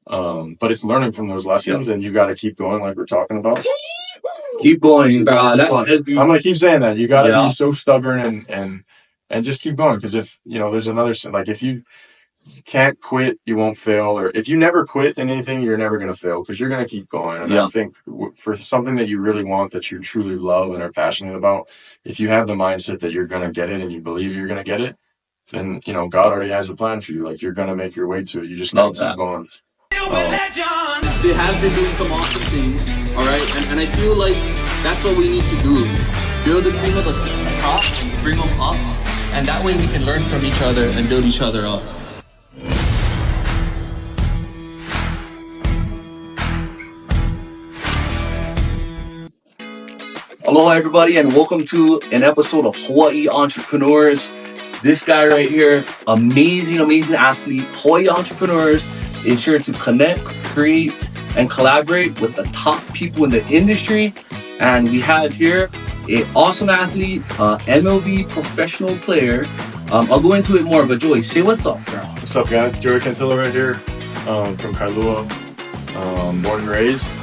But it's learning from those lessons, and you got to keep going, like we're talking about. Keep going, bro. I'm gonna keep saying that. You got to be so stubborn and just keep going, because if there's another, like, if you can't quit, you won't fail. Or if you never quit in anything, you're never going to fail, because you're going to keep going. And I think for something that you really want, that you truly love and are passionate about, if you have the mindset that you're going to get it and you believe you're going to get it, then, God already has a plan for you. Like, you're going to make your way to it. You just got to keep going. They have been doing some awesome things, all right? And I feel like that's what we need to do. Build the dream of the top, bring them up, and that way we can learn from each other and build each other up. Aloha everybody, and welcome to an episode of Hawaii Entrepreneurs. This guy right here, amazing athlete. Hawaii Entrepreneurs is here to connect, create, and collaborate with the top people in the industry. And we have here an awesome athlete, MLB professional player. I'll go into it more, but Joey, say what's up, bro. What's up, guys? Joey Cantillo right here, from Kailua, born and raised.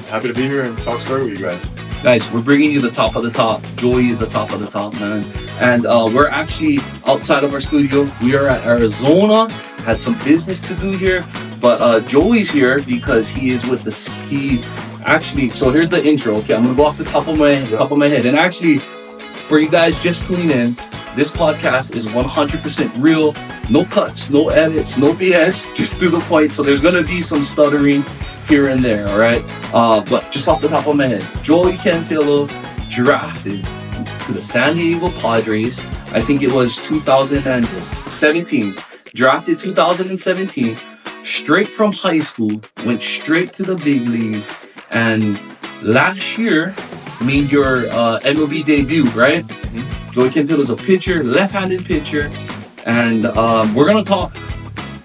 Happy to be here and talk story with you guys. Guys, we're bringing you the top of the top. Joey is the top of the top, man. And we're actually outside of our studio. We are at Arizona. Had some business to do here, but Joey's here because he is with this. So here's the intro. Okay, I'm gonna go off the top of my head. And actually, for you guys just tuning in, this podcast is 100% real. No cuts, no edits, no BS. Just to the point. So there's gonna be some stuttering here and there, all right? But just off the top of my head, Joey Cantillo drafted to the San Diego Padres. I think it was 2017. Drafted 2017, straight from high school, went straight to the big leagues, and last year made your MLB debut, right? Mm-hmm. Joey Cantillo is a pitcher, left-handed pitcher, and we're gonna talk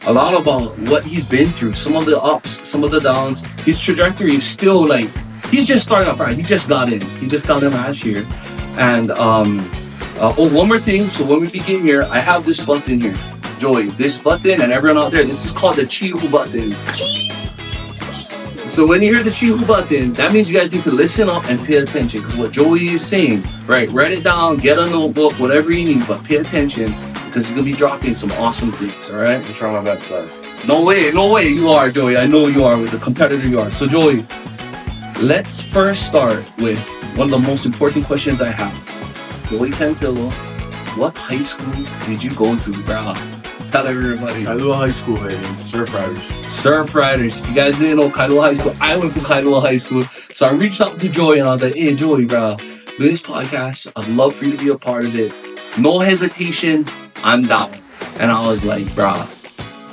a lot about what he's been through, some of the ups, some of the downs. His trajectory is still like, he's just starting up, right? He just got in last year. And one more thing, so when we begin here, I have this button here. Joey, this button, and everyone out there, this is called the Chihu button. So when you hear the Chihu button, that means you guys need to listen up and pay attention, because what Joey is saying, right? Write it down, get a notebook, whatever you need, but pay attention, because he's gonna be dropping some awesome things, all right? I'm trying my best, guys. No way you are, Joey. I know you are, with the competitor you are. So Joey, let's first start with one of the most important questions I have. Joey Cantillo, what high school did you go to, bro? Tell everybody. Kailua High School, baby. Surf Riders. If you guys didn't know Kailua High School, I went to Kailua High School. So I reached out to Joey and I was like, hey, Joey, bro, do this podcast. I'd love for you to be a part of it. No hesitation, I'm down. And I was like, bro,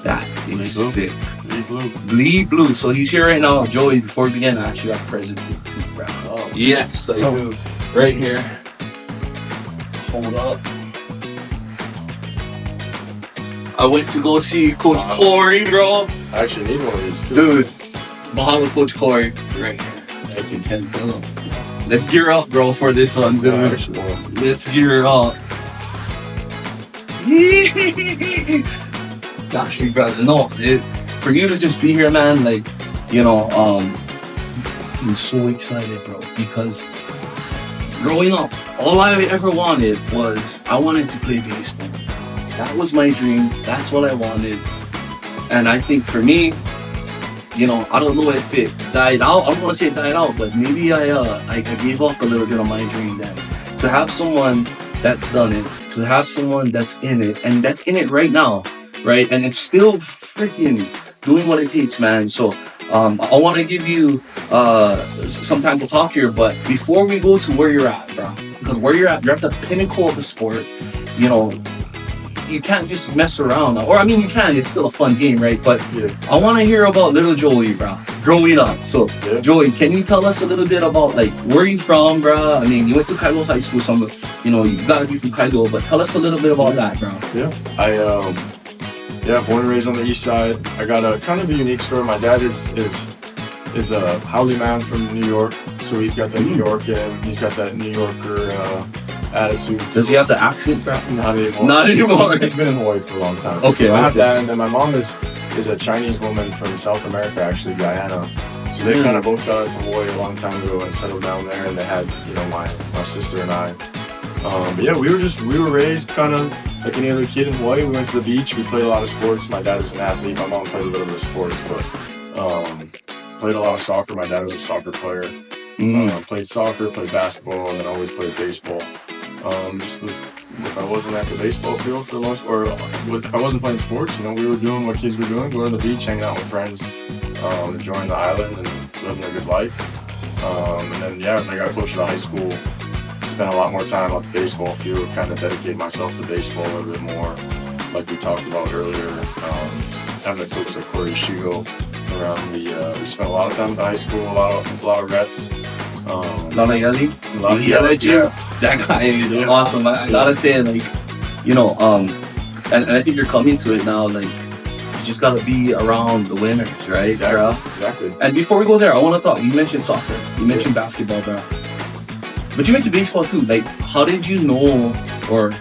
that is sick. Bleed blue. So he's here right now. Joey, before we begin, I actually got a present for you too, bro. Oh. Yes, I do. Right here. Hold up. I went to go see Coach Corey, bro. I actually need one of these too. Dude, Mahalo Coach Corey. Right here. Thank you, Ken. Let's gear up, bro, for this one, dude. Let's gear up. Gosh, brother. No, for you to just be here, man, like, I'm so excited, bro, because growing up, all I ever wanted was, I wanted to play baseball. That was my dream. That's what I wanted. And I think for me, I don't know if it died out. I don't want to say it died out, but maybe I gave up a little bit on my dream then. To have someone that's done it, to have someone that's in it, and that's in it right now, right? And it's still freaking doing what it takes, man. So I want to give you some time to talk here, but before we go to where you're at, bro, because where you're at the pinnacle of the sport, you can't just mess around. Or, I mean, you can. It's still a fun game, right? But I want to hear about little Joey, bro, growing up. So, Joey, can you tell us a little bit about, like, where you from, bro? I mean, you went to Kailua High School, so, you got to be from Kailua, but tell us a little bit about that, bro. Yeah, born and raised on the east side. I got a kind of a unique story. My dad is a haole man from New York, so he's got the New York in. He's got that New Yorker attitude. Does he have the accent, bro? Not anymore. Not anymore. He's been in Hawaii for a long time. Okay. So I have that, and then my mom is is a Chinese woman from South America, actually, Guyana. So they kind of both got into Hawaii a long time ago and settled down there, and they had, you know, my sister and I. But yeah, we were raised kind of like any other kid in Hawaii. We went to the beach. We played a lot of sports. My dad was an athlete. My mom played a little bit of sports, but played a lot of soccer. My dad was a soccer player. Played soccer, played basketball, and then always played baseball. If I wasn't at the baseball field for the most, or if I wasn't playing sports, you know, we were doing what kids were doing, going to the beach, hanging out with friends, enjoying the island and living a good life. And then, yeah, as I got closer to high school, spent a lot more time on the baseball field, kind of dedicate myself to baseball a little bit more, like we talked about earlier. Having a coach like Corey Shigo around we spent a lot of time at the high school, a lot of reps. That guy is awesome. I gotta say, like, you know, and I think you're coming to it now, like, you just gotta be around the winners, right? Exactly. And before we go there, I want to talk, you mentioned soccer, you mentioned basketball, bro. But you mentioned baseball too. Like, how did you know, or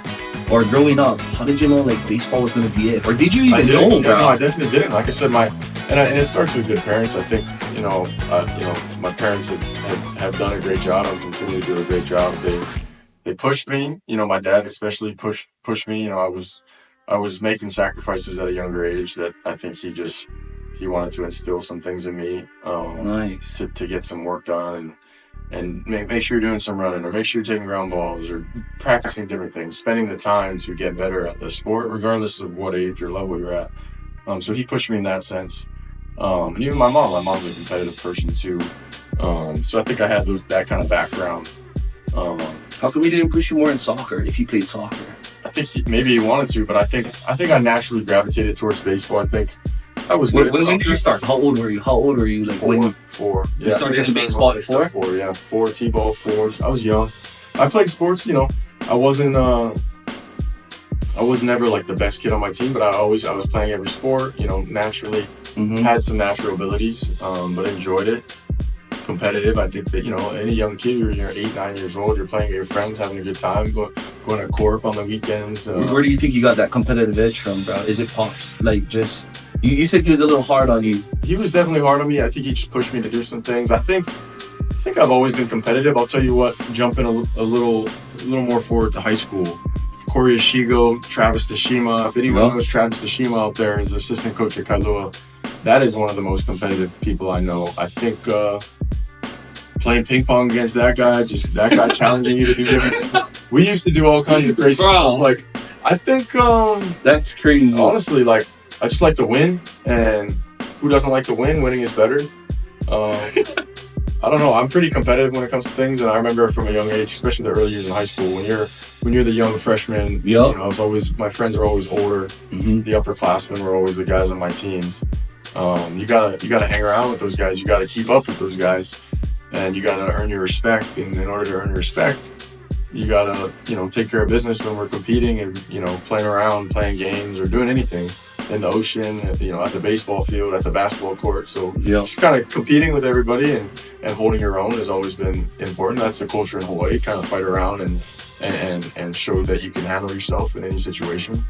growing up, how did you know, like, baseball was gonna be it? Or did you even know, bro? No, I definitely didn't. Like I said, and it starts with good parents. I think, you know, my parents have done a great job and continue to do a great job. They pushed me. You know, my dad especially pushed me. You know, I was making sacrifices at a younger age that I think he wanted to instill some things in me. Nice. To get some work done and make sure you're doing some running, or make sure you're taking ground balls, or practicing different things, spending the time to get better at the sport, regardless of what age or level you're at. So he pushed me in that sense. And even my mom's a competitive person too. So I think I had that kind of background. How come he didn't push you more in soccer if you played soccer? I think maybe he wanted to, but I think I naturally gravitated towards baseball. I think I was good. When did you start? How old were you? Like four. You started in baseball at 4? 4, yeah. 4 T-ball, 4s. I was young. I played sports, you know. I was never like the best kid on my team, but I was playing every sport, you know, naturally. Had some natural abilities, but enjoyed it. Competitive. I think that, you know, any young kid, you're 8, 9 years old, you're playing with your friends, having a good time, going to Corp on the weekends. Where do you think you got that competitive edge from, bro? Is it Pops? Like, just, you said he was a little hard on you. He was definitely hard on me. I think he just pushed me to do some things. I think I've always been competitive. I'll tell you what, jumping a little more forward to high school. Corey Shigo, Travis Tashima. If anyone knows Travis Tashima out there, is the assistant coach at Kailua. That is one of the most competitive people I know. I think playing ping pong against that guy challenging you to do different. We used to do all kinds of crazy stuff. Like, I think that's crazy. Honestly, like, I just like to win, and who doesn't like to win? Winning is better. I don't know. I'm pretty competitive when it comes to things, and I remember from a young age, especially the early years in high school, when you're the young freshman. You know, my friends were always older. The upperclassmen were always the guys on my teams. You gotta hang around with those guys. You gotta keep up with those guys, and you gotta earn your respect. And in order to earn your respect, you gotta, you know, take care of business when we're competing and, you know, playing around, playing games, or doing anything in the ocean, you know, at the baseball field, at the basketball court. So just kind of competing with everybody and holding your own has always been important. That's the culture in Hawaii. Kind of fight around and show that you can handle yourself in any situation.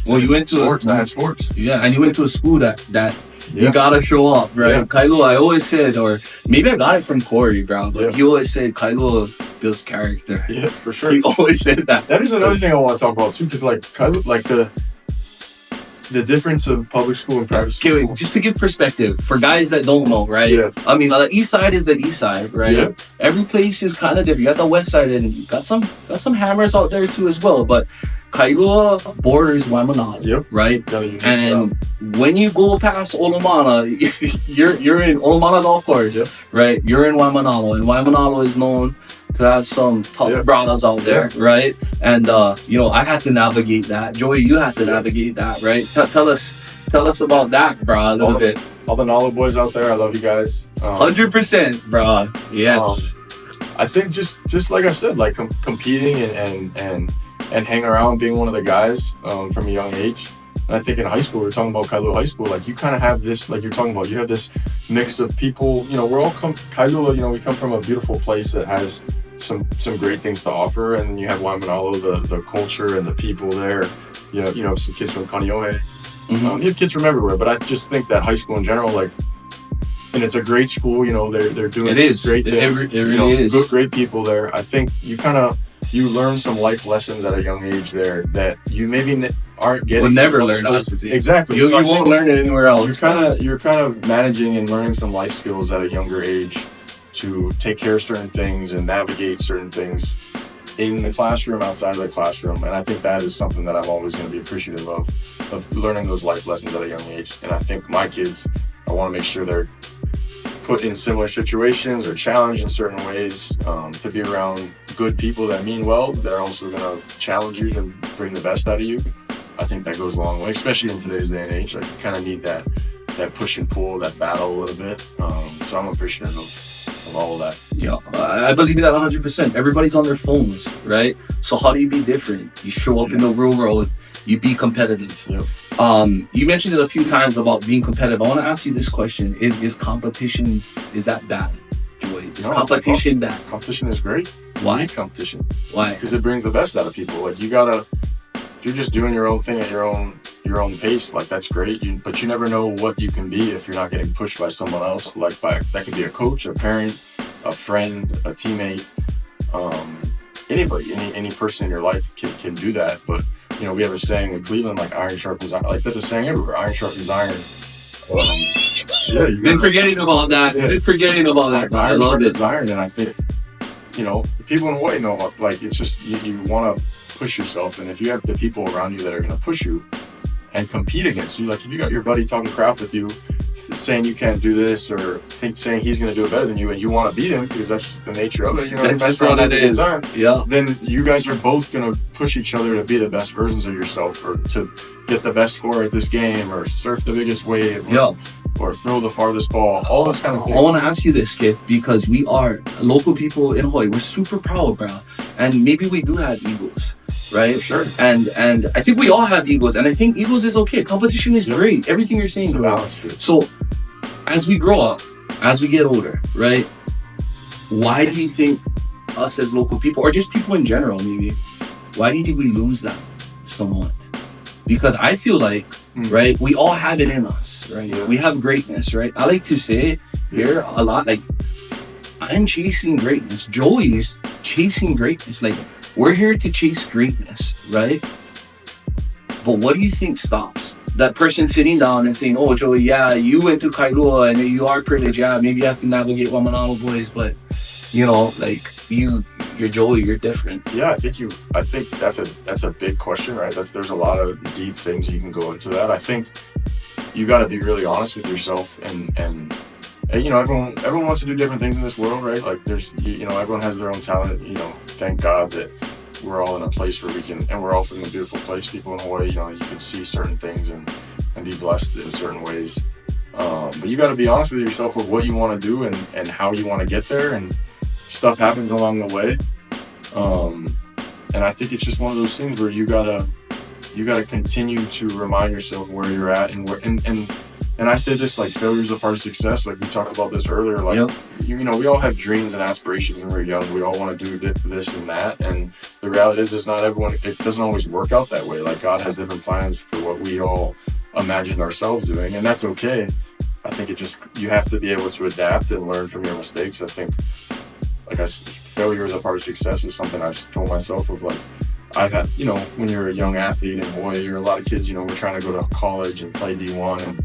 Well, you went to sports. Yeah, and you went to a school that you gotta show up, right? Yeah. Kailua, I always said, or maybe I got it from Corey, bro, but he always said Kailua builds character. Yeah, for sure. He always said that. That is another thing I want to talk about too, because like Kailua, like the difference of public school and private school. Okay, wait, just to give perspective for guys that don't know, right? Yeah. I mean, the east side is the east side, right? Yeah. Every place is kind of different. You got the west side, and you got some hammers out there too as well, but Kailua borders Waimanalo, right? And when you go past Olomana, you're in Olomana Golf Course, right? You're in Waimanalo, and Waimanalo is known to have some tough brothers out there, right? And you know, I had to navigate that. Joey, you had to navigate that, right? Tell us about that, bro, a little bit. All the Nalo boys out there, I love you guys. 100%, bro. Yes. I think just like I said, like competing and hang around, being one of the guys from a young age. And I think in high school, we're talking about Kailua High School, like you kind of have this, like you're talking about, you have this mix of people, you know, we're all Kailua, you know, we come from a beautiful place that has some great things to offer. And you have Waimanalo, the culture and the people there, you know, some kids from Kaneohe, You have kids from everywhere, but I just think that high school in general, like, and it's a great school, you know, they're doing great things. It really is. Good, great people there. I think you learn some life lessons at a young age there that you maybe aren't getting. We'll never learn exactly. You won't learn it anywhere else. You're kind of managing and learning some life skills at a younger age to take care of certain things and navigate certain things in the classroom, outside of the classroom. And I think that is something that I'm always going to be appreciative of learning those life lessons at a young age. And I think my kids, I want to make sure they're put in similar situations or challenged in certain ways, to be around good people that mean well, that are also going to challenge you to bring the best out of you. I think that goes a long way, especially in today's day and age. Like, you kind of need that push and pull, that battle a little bit. So I'm appreciative of all of that. Yeah, I believe that 100%. Everybody's on their phones, right? So how do you be different? You show up in the real world, you be competitive. Yep. You mentioned it a few times about being competitive. I want to ask you this question. Is competition, is that bad, Joey? Is competition bad? Competition is great. Why? You need competition. Why? Because it brings the best out of people. Like, if you're just doing your own thing at your own pace, like, that's great. But you never know what you can be if you're not getting pushed by someone else. Like, that could be a coach, a parent, a friend, a teammate, anybody, any person in your life can do that. But, you know, we have a saying in Cleveland, like, iron sharpens iron. Like, that's a saying everywhere. Iron sharpens iron. Been forgetting about that. Been forgetting about that. I love it. Iron, and I think, you know, the people in Hawaii know, like, it's just you want to push yourself, and if you have the people around you that are going to push you and compete against you, like, if you got your buddy talking crap with you, saying you can't do this, or saying he's going to do it better than you, and you want to beat him because that's the nature of it, you know, that's just what it is. Yeah. Then you guys are both going to push each other to be the best versions of yourself, or to get the best score at this game, or surf the biggest wave, or throw the farthest ball, all those kind of things. I want to ask you this, kid, because we are local people in Hawaii. We're super proud, bro, and maybe we do have egos, right? For sure. And I think we all have egos, and I think egos is okay. Competition is great. Everything you're saying is great. So, as we grow up, as we get older, right? Why do you think us as local people, or just people in general, maybe, why do you think we lose that somewhat? Because I feel like, right, we all have it in us, right? Yeah. We have greatness, right? I like to say here a lot, like, I'm chasing greatness. Joey's chasing greatness. Like, we're here to chase greatness, right? But what do you think stops that person sitting down and saying, "Oh, Joey, yeah, you went to Kailua and you are privileged. Yeah, maybe you have to navigate Wamanalo boys, but, you know, like, you're Joey, you're different." Yeah, I think that's a big question, right? There's a lot of deep things you can go into that. I think you got to be really honest with yourself, and you know, everyone wants to do different things in this world, right? Like, there's, you know, everyone has their own talent. You know, thank God that we're all in a place where we can, and we're all from a beautiful place. People in Hawaii, you know, you can see certain things and be blessed in certain ways. But you got to be honest with yourself with what you want to do and how you want to get there, and stuff happens along the way. And I think it's just one of those things where you gotta continue to remind yourself where you're at, and I say this, like, failure is a part of success. Like, we talked about this earlier. Like, you know, we all have dreams and aspirations when we're young. We all want to do this and that. And the reality is not everyone, it doesn't always work out that way. Like, God has different plans for what we all imagined ourselves doing, and that's okay. I think you have to be able to adapt and learn from your mistakes. I think, like I said, failure is a part of success is something I've told myself of, like, I've had, you know, when you're a young athlete in Hawaii, you're a lot of kids, you know, we're trying to go to college and play D1, and,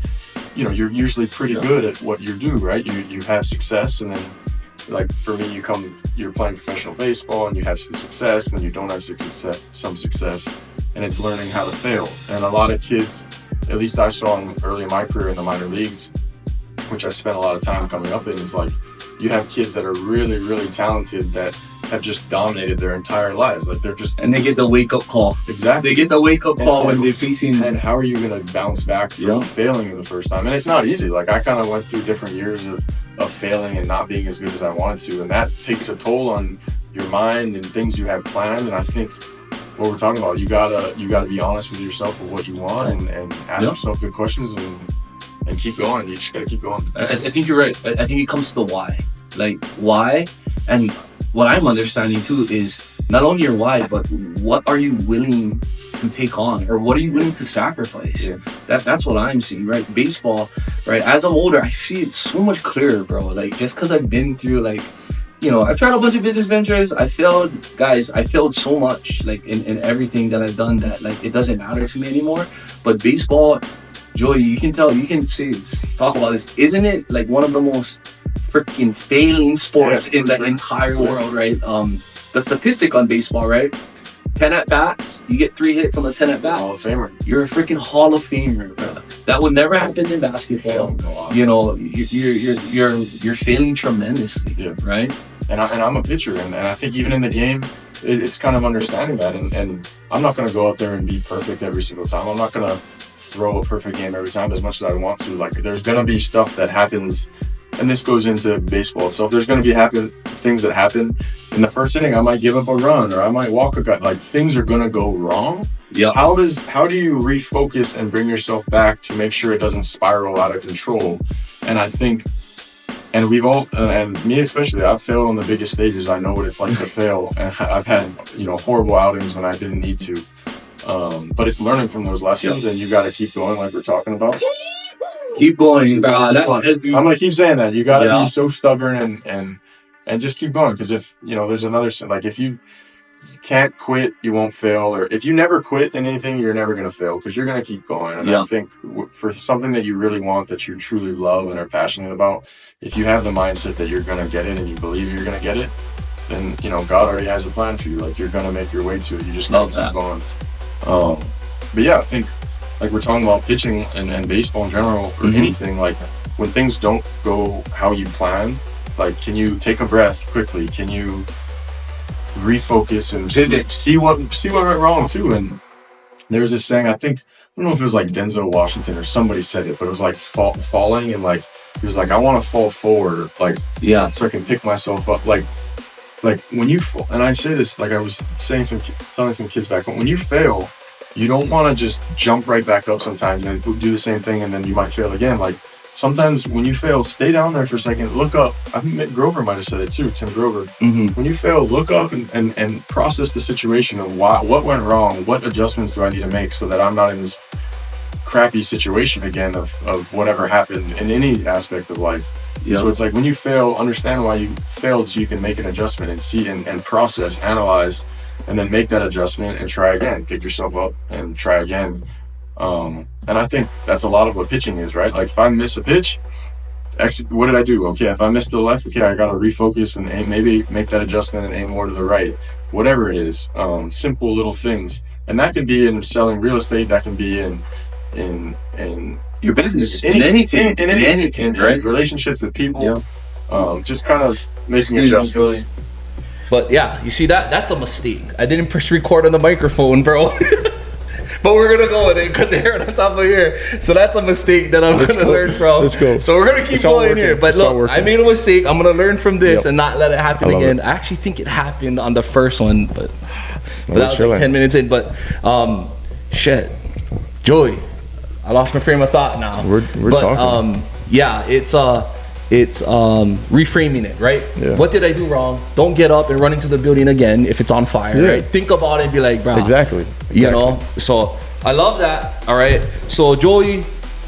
you know, you're usually pretty good at what you do, right? You have success, and then, like, for me, you're playing professional baseball and you have some success, and then you don't have some success, and it's learning how to fail. And a lot of kids, at least I saw early in my career in the minor leagues, which I spent a lot of time coming up in, is like, you have kids that are really, really talented that have just dominated their entire lives. Like, they're just... And they get the wake-up call. Exactly. They get the wake-up call when they're facing... And how are you going to bounce back from failing the first time? And it's not easy. Like, I kind of went through different years of failing and not being as good as I wanted to. And that takes a toll on your mind and things you have planned. And I think what we're talking about, you gotta be honest with yourself of what you want, and ask yourself good questions, and keep going. You just got to keep going. I think you're right. I think it comes to the why. Like, why? And what I'm understanding too is not only your why, but what are you willing to take on, or what are you willing to sacrifice? That's what I'm seeing, right? Baseball, right? As I'm older, I see it so much clearer, bro. Like, just because I've been through, like, you know, I've tried a bunch of business ventures. I failed, guys. I failed so much, like, in everything that I've done, that, like, it doesn't matter to me anymore. But baseball, Joey, you can tell, you can say, talk about this. Isn't it like one of the most freaking failing sports in the entire world, right? The statistic on baseball, right? 10 at bats, you get 3 hits on the 10 at bats. Hall of Famer. You're a freaking Hall of Famer, bro. That would never happen in basketball. You know, you're failing tremendously, right? And I'm a pitcher, and I think even in the game, it's kind of understanding that. And I'm not going to go out there and be perfect every single time. I'm not going to throw a perfect game every time as much as I want to. Like, there's going to be stuff that happens, and this goes into baseball. So if there's going to be things that happen in the first inning, I might give up a run, or I might walk a guy. Like, things are going to go wrong. Yeah. How do you refocus and bring yourself back to make sure it doesn't spiral out of control? And I think, and we've all, and me especially, I've failed on the biggest stages. I know what it's like to fail, and I've had, you know, horrible outings when I didn't need to. But it's learning from those lessons, and you got to keep going, like we're talking about. Keep going, bro. I'm gonna keep saying that. You gotta be so stubborn and just keep going, because if, you know, there's another, like, if you can't quit, you won't fail. Or if you never quit in anything, you're never gonna fail, because you're gonna keep going. And I think for something that you really want, that you truly love and are passionate about, if you have the mindset that you're gonna get it and you believe you're gonna get it, then, you know, God already has a plan for you. Like, you're gonna make your way to it. You just gotta keep going. But yeah, I think, like, we're talking about pitching and baseball in general, or anything, like, when things don't go how you planned, like, can you take a breath quickly? Can you refocus and see what went wrong too? And there's this saying, I don't know if it was like Denzel Washington or somebody said it, but it was like falling, and like, he was like, I want to fall forward, like, so I can pick myself up, like when you fall. And I say this, like I was telling some kids back home, when you fail, you don't want to just jump right back up sometimes and do the same thing, and then you might fail again. Like, sometimes when you fail, stay down there for a second, look up. I think Grover might have said it too, Tim Grover. When you fail, look up and process the situation of what went wrong, what adjustments do I need to make so that I'm not in this crappy situation again of whatever happened in any aspect of life. So it's like, when you fail, understand why you failed, so you can make an adjustment and see and process, analyze, and then make that adjustment and try again. Pick yourself up and try again. And I think that's a lot of what pitching is, right? Like, if I miss a pitch, what did I do? Okay, if I missed the left, okay, I got to refocus and maybe make that adjustment and aim more to the right. Whatever it is, simple little things. And that can be in selling real estate. That can be in your business, in anything, right? Relationships with people. Just kind of making adjustments. But yeah, you see, that's a mistake. I didn't push record on the microphone, bro. But we're gonna go with it because they're on top of here. So that's a mistake that I'm gonna learn from. Let's go. So we're gonna keep going here. But look, I made a mistake. I'm gonna learn from this and not let it happen again. I actually think it happened on the first one, but that was like 10 minutes in. But shit, Joey, I lost my frame of thought now. We're talking. Yeah, it's reframing it, right? What did I do wrong? Don't get up and run into the building again if it's on fire, right? Think about it and be like, bro. Exactly. You know? So I love that. All right. So Joey,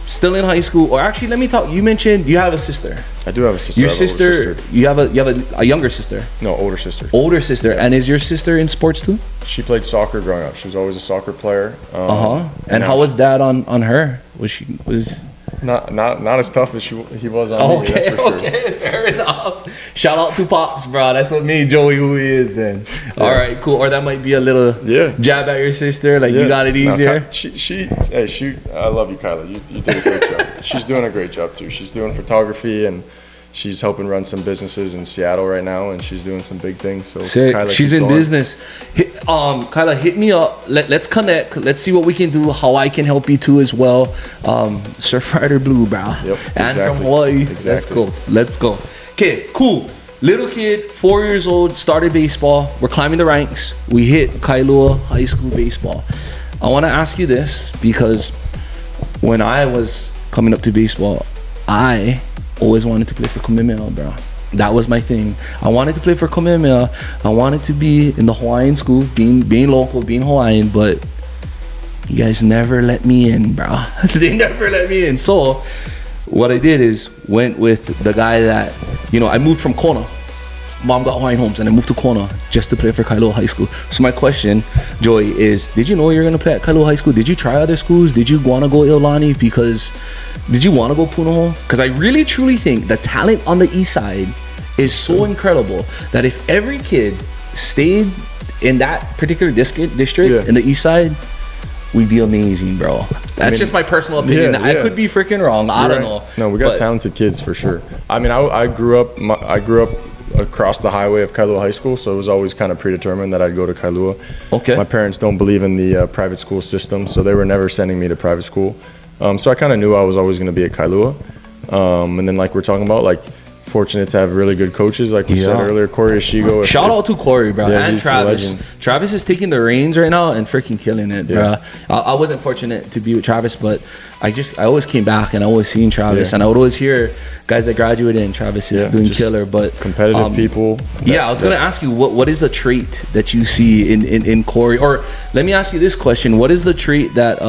still in high school, or actually, let me talk. You mentioned you have a sister. I do have a sister. Your sister, you have a younger sister. No, older sister. Older sister. And is your sister in sports too? She played soccer growing up. She was always a soccer player. And how was that on her? Was not as tough as he was on me, that's for sure. Okay, fair enough. Shout out to Pops, bro. That's what me and Joey who he is then. All right, cool. Or that might be a little jab at your sister, like you got it easier. No, I love you, Kyla. You did a great job. She's doing a great job too. She's doing photography, and she's helping run some businesses in Seattle right now, and she's doing some big things. So Kyla, she's in business. Kyla, hit me up. Let's connect. Let's see what we can do. How I can help you too as well. Surfrider Blue, bro. Yep, and from Hawaii. Exactly. Let's go. Okay, cool. Little kid, 4 years old, started baseball. We're climbing the ranks. We hit Kailua High School baseball. I want to ask you this because when I was coming up to baseball, I always wanted to play for Kamehameha, bro. That was my thing. I wanted to play for Kamehameha. I wanted to be in the Hawaiian school, being local, being Hawaiian, but You guys never let me in, bro. They never let me in. So what I did is went with the guy that, you know, I moved from Kona. Mom got Hawaiian Homes and I moved to Kona just to play for Kailua High School. So my question, Joey, is did you know you were going to play at Kailua High School? Did you try other schools? Did you want to go Iolani? Because did you want to go Punahou? Because I really truly think the talent on the east side is so incredible that if every kid stayed in that particular district in the east side, we'd be amazing, bro. That's just my personal opinion. Yeah, I could be freaking wrong. I don't know. No, we got talented kids for sure. I mean, I grew up across the highway of Kailua High School, so it was always kind of predetermined that I'd go to Kailua. Okay. My parents don't believe in the private school system, so they were never sending me to private school. So I kind of knew I was always going to be at Kailua. And then, like we're talking about, like, fortunate to have really good coaches, like we said earlier. Corey Ishigo. Shout out to Corey, bro, and Travis. A legend. Travis is taking the reins right now and freaking killing it, bro. I wasn't fortunate to be with Travis, but I always came back and I always seen Travis, and I would always hear guys that graduated and Travis is doing killer. But competitive people. I was gonna ask you what is the trait that you see in Corey, or let me ask you this question: what is the trait that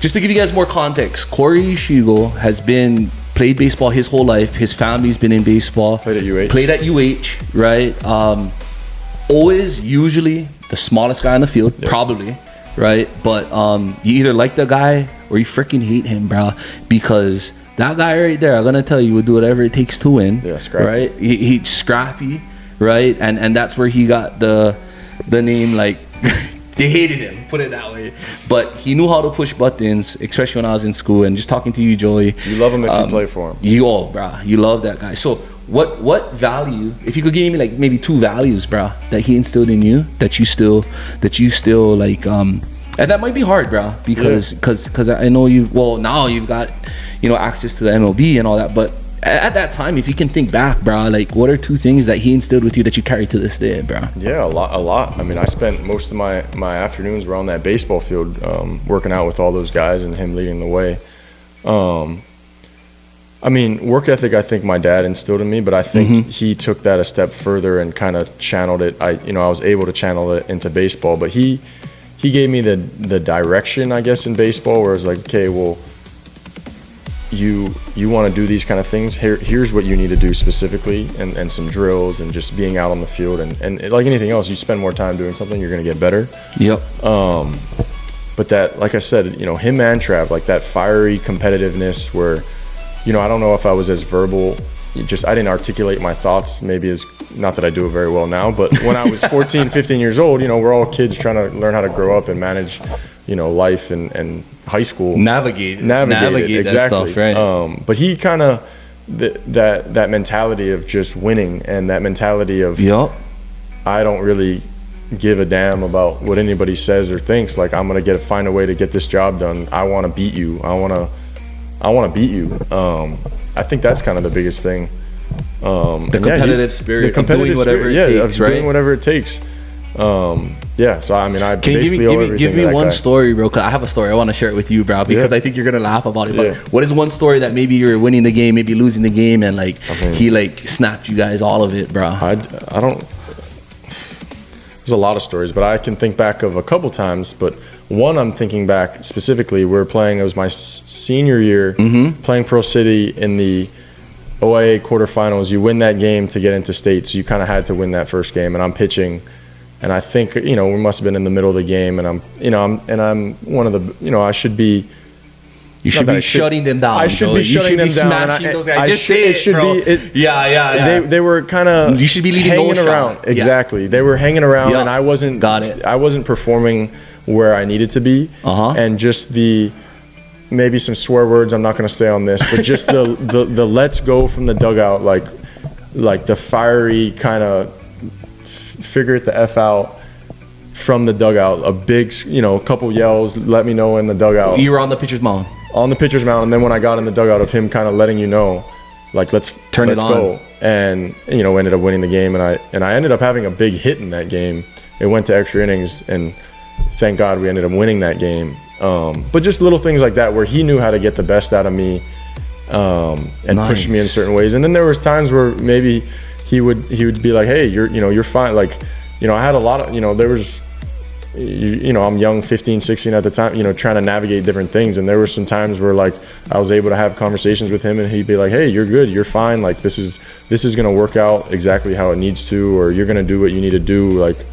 just to give you guys more context, Corey Ishigo has played baseball his whole life. His family's been in baseball. Played at UH, right? Always usually the smallest guy on the field, probably, right? But you either like the guy or you freaking hate him, bro, because that guy right there, I'm gonna tell you, will do whatever it takes to win. Yeah, scrappy. Right? He's scrappy, right? And that's where he got the name, like. They hated him, put it that way. But he knew how to push buttons, especially when I was in school. And just talking to you, Joey. You love him if you play for him. You love that guy. So what value, if you could give me like maybe 2 values, bro, that he instilled in you, that you still like, and that might be hard, bro, because I know now you've got, you know, access to the MLB and all that, but at that time, if you can think back, bro, like what are 2 things that he instilled with you that you carry to this day, bro? Yeah, a lot. I mean, I spent most of my afternoons around that baseball field, working out with all those guys and him leading the way. I mean, work ethic, I think my dad instilled in me, but I think he took that a step further and kind of channeled it. I was able to channel it into baseball, but he gave me the direction, I guess, in baseball, where it's like, okay, well, you want to do these kind of things, here's what you need to do specifically, and some drills and just being out on the field, and like anything else, you spend more time doing something, you're going to get better. But that, like I said, you know, him and Trav, like that fiery competitiveness where, you know, I don't know if I was as verbal, I didn't articulate my thoughts, maybe as, not that I do it very well now, but when I was 14, 15 years old, you know, we're all kids trying to learn how to grow up and manage, you know, life and high school. Navigate exactly. That stuff, right? But he kind of, that mentality of just winning, and that mentality of, I don't really give a damn about what anybody says or thinks. Like, I'm gonna find a way to get this job done. I want to beat you. I want to beat you. I think that's kind of the biggest thing. The competitive spirit of doing whatever it takes, right? Doing whatever it takes. So I mean, I basically owe everything. Give me one story, bro. Cause I have a story. I want to share it with you, bro, because I think you're gonna laugh about it. But what is one story that maybe you're winning the game, maybe losing the game, and like he like snapped you guys all of it, bro? I don't. There's a lot of stories, but I can think back of a couple times. But one, I'm thinking back specifically. It was my senior year, playing Pearl City in the OIA quarterfinals. You win that game to get into state, so you kind of had to win that first game. And I'm pitching. And I think, you know, we must have been in the middle of the game, and I'm one of the, you know, I should be. You should be shutting them down. I should be shutting them down. Smashing those guys. Just say it, bro. They were kind of. You should be leading hanging around. Exactly. They were hanging around, and I wasn't. I wasn't performing where I needed to be, and just maybe some swear words. I'm not going to say on this, but just the let's go from the dugout, like the fiery kind of. Figure it the F out from the dugout. A big, you know, a couple yells, let me know in the dugout. You were on the pitcher's mound. On the pitcher's mound, and then when I got in the dugout, of him kind of letting you know, like let's go. And you know, ended up winning the game, and I ended up having a big hit in that game. It went to extra innings, and thank God we ended up winning that game. But just little things like that where he knew how to get the best out of me, and push me in certain ways. And then there was times where maybe he would be like, hey, you're fine. Like, you know, I had a lot of, you know, there was I'm young, 15, 16 at the time, trying to navigate different things. And there were some times where like I was able to have conversations with him and he'd be like, hey, you're good, you're fine. Like this is going to work out exactly how it needs to, or you're going to do what you need to do. Like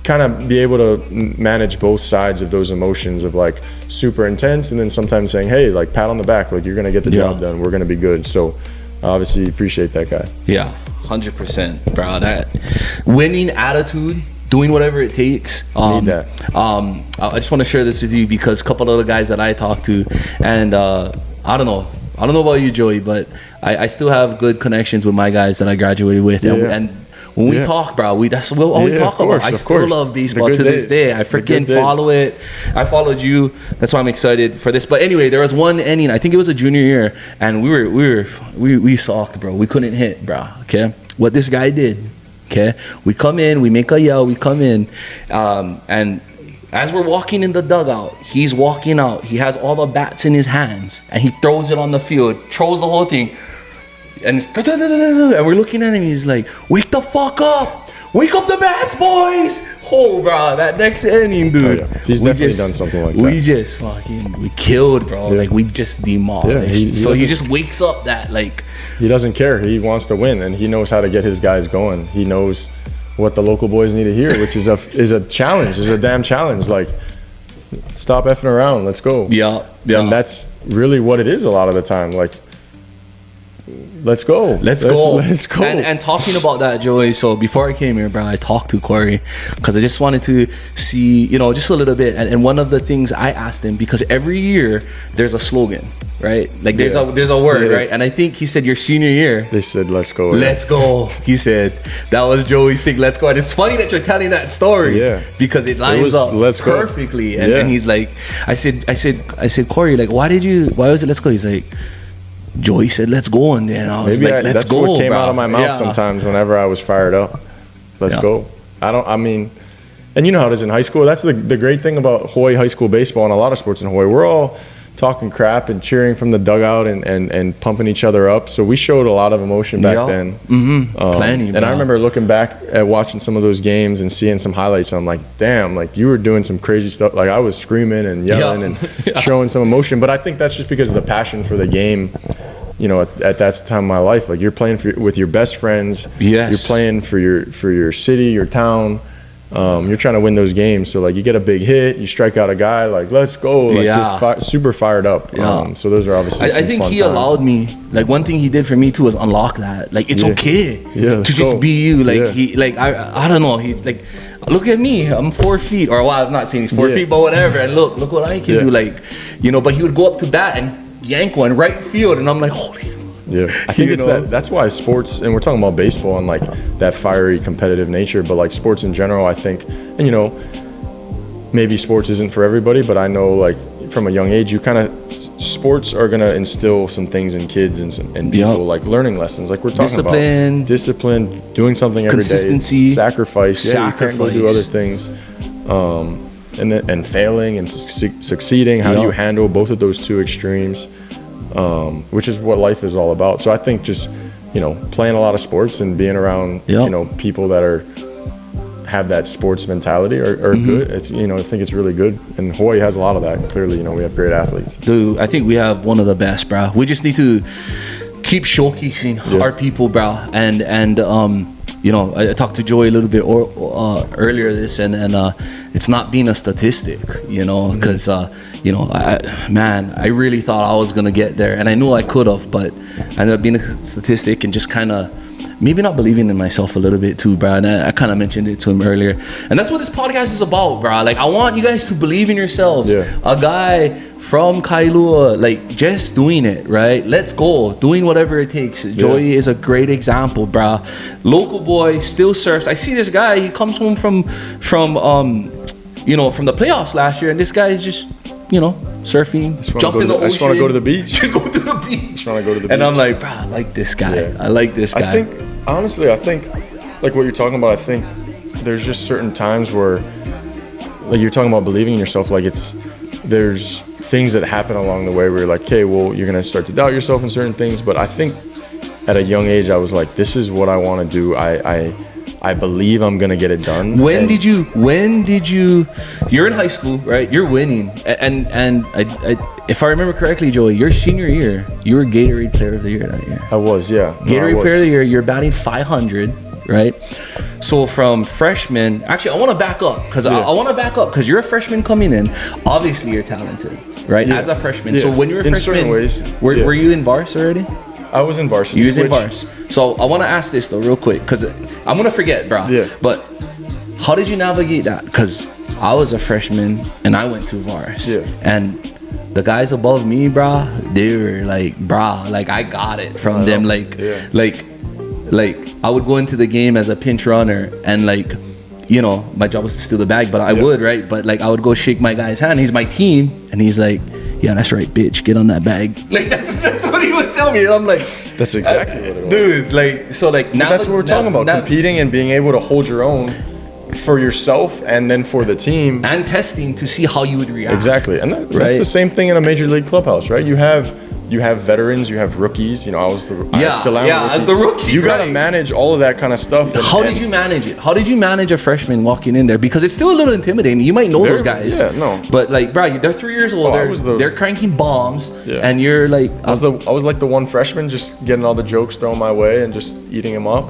kind of be able to manage both sides of those emotions of like super intense and then sometimes saying, hey, like pat on the back, like you're going to get the job done. We're going to be good. So I obviously appreciate that guy. Yeah, 100%, bro. That winning attitude, doing whatever it takes. Need that. I just want to share this with you because a couple of other guys that I talked to, and I don't know about you, Joey, but I still have good connections with my guys that I graduated with, and when we talk, bro, that's all we talk about. I still love baseball to this day. I freaking follow it. I followed you. That's why I'm excited for this. But anyway, there was one inning. I think it was a junior year, and we sucked, bro. We couldn't hit, bro. Okay, what this guy did. Okay, we come in, we make a yell, we come in, and as we're walking in the dugout, he's walking out. He has all the bats in his hands, and he throws it on the field, throws the whole thing. And we're looking at him, he's like, wake the fuck up! Wake up the bats, boys! Oh, bro, that next inning, dude. Oh, yeah. He's definitely done something like that. We killed, bro. Yeah. Like, we just demolished. Yeah, he just wakes up that, like... He doesn't care. He wants to win, and he knows how to get his guys going. He knows what the local boys need to hear, which is a challenge. Is a damn challenge. Like, stop effing around. Let's go. Yeah. And that's really what it is a lot of the time. Like, let's go. Let's go. And talking about that, Joey, so before I came here, bro, I talked to Corey because I just wanted to see, just a little bit. And one of the things I asked him, because every year there's a slogan, right? Like there's a word, right? And I think he said your senior year. They said, let's go. Let's go. He said, that was Joey's thing, let's go. And it's funny that you're telling that story because it lines up perfectly. And he's like, I said, Corey, like, why was it let's go? He's like, Joey said, let's go. And then I was let's that's go. That's what came bro. Out of my mouth sometimes whenever I was fired up. Let's go. And you know how it is in high school. That's the great thing about Hawaii high school baseball and a lot of sports in Hawaii. We're all talking crap and cheering from the dugout and pumping each other up. So we showed a lot of emotion back then. Mm-hmm. Plenty, and I remember looking back at watching some of those games and seeing some highlights. And I'm like, damn, like you were doing some crazy stuff. Like I was screaming and yelling and showing some emotion. But I think that's just because of the passion for the game. At that time of my life, like you're playing with your best friends. Yes. You're playing for your city, your town. You're trying to win those games. So like you get a big hit, you strike out a guy, like let's go, like just super fired up. So those are obviously some I think fun he times. allowed me, like one thing he did for me too was unlock that. Like it's okay to just be you. Like he, like I don't know. He's like, look at me, I'm 4 feet, or well, I'm not saying he's 4 feet, but whatever. And look what I can do. Like, but he would go up to bat and yank one right field, and I'm like, holy. Yeah, I think it's that's why sports, and we're talking about baseball and like that fiery competitive nature, but like sports in general, I think, and maybe sports isn't for everybody, but I know like from a young age, sports are gonna instill some things in kids and people, like learning lessons, like we're talking about discipline, doing something every day, consistency, sacrifice. You can't go do other things, and failing and succeeding. How you handle both of those two extremes. Which is what life is all about. So I think just, playing a lot of sports and being around, people that have that sports mentality are good. It's, I think it's really good. And Hawaii has a lot of that. Clearly, we have great athletes. Dude, I think we have one of the best, bro. We just need to keep showcasing our people, bro. And I talked to Joey a little bit earlier this, and it's not being a statistic, because I really thought I was gonna get there, and I knew I could have, but I ended up being a statistic and just kind of maybe not believing in myself a little bit too, bro. And I kind of mentioned it to him earlier, and that's what this podcast is about, bro. Like I want you guys to believe in yourselves. A guy from Kailua, like just doing it, right? Let's go, doing whatever it takes. Joey is a great example, bro. Local boy, still surfs. I see this guy, he comes home from the playoffs last year, and this guy is just, surfing, jump in the ocean. I just want to go to the beach. Just go to the beach. Just want to go to the beach. And I'm like, bro, I like this guy. I like this guy. Honestly, I think, like what you're talking about, I think there's just certain times where, like you're talking about believing in yourself, like there's things that happen along the way where you're like, okay, well, you're going to start to doubt yourself in certain things. But I think at a young age, I was like, this is what I want to do. I I believe I'm gonna get it done. When did you? You're in high school, right? You're winning, and if I remember correctly, Joey, your senior year, you were Gatorade Player of the Year that year. I was, yeah. Gatorade Player of the Year. You're batting .500, right? So from freshman, actually, I want to back up because you're a freshman coming in. Obviously, you're talented, right? As a freshman. So when you were a freshman, in certain ways, were you in Vars already? I was in varsity. You was in Vars. So I want to ask this though, real quick, because I'm gonna forget, bro. Yeah. But how did you navigate that? Because I was a freshman and I went to Vars. Yeah. And the guys above me, bro, they were like, like I got it from them. Like I would go into the game as a pinch runner and like, you know, my job was to steal the bag, but I would, right? But like I would go shake my guy's hand. He's my team, and he's like, yeah, that's right, bitch. Get on that bag. Like that's what he would tell me. And I'm like, that's exactly what it was, dude. Like so, like now that's what we're talking about: competing and being able to hold your own for yourself and then for the team, and testing to see how you would react. Exactly, and that's the same thing in a major league clubhouse, right? You have veterans, you have rookies. You know, I still am as the rookie. You got to manage all of that kind of stuff. How did you manage it? How did you manage a freshman walking in there? Because it's still a little intimidating. You might know those guys. Yeah, no. But like, bro, they're 3 years old. They're cranking bombs, and you're like. I was like the one freshman, just getting all the jokes thrown my way and just eating them up.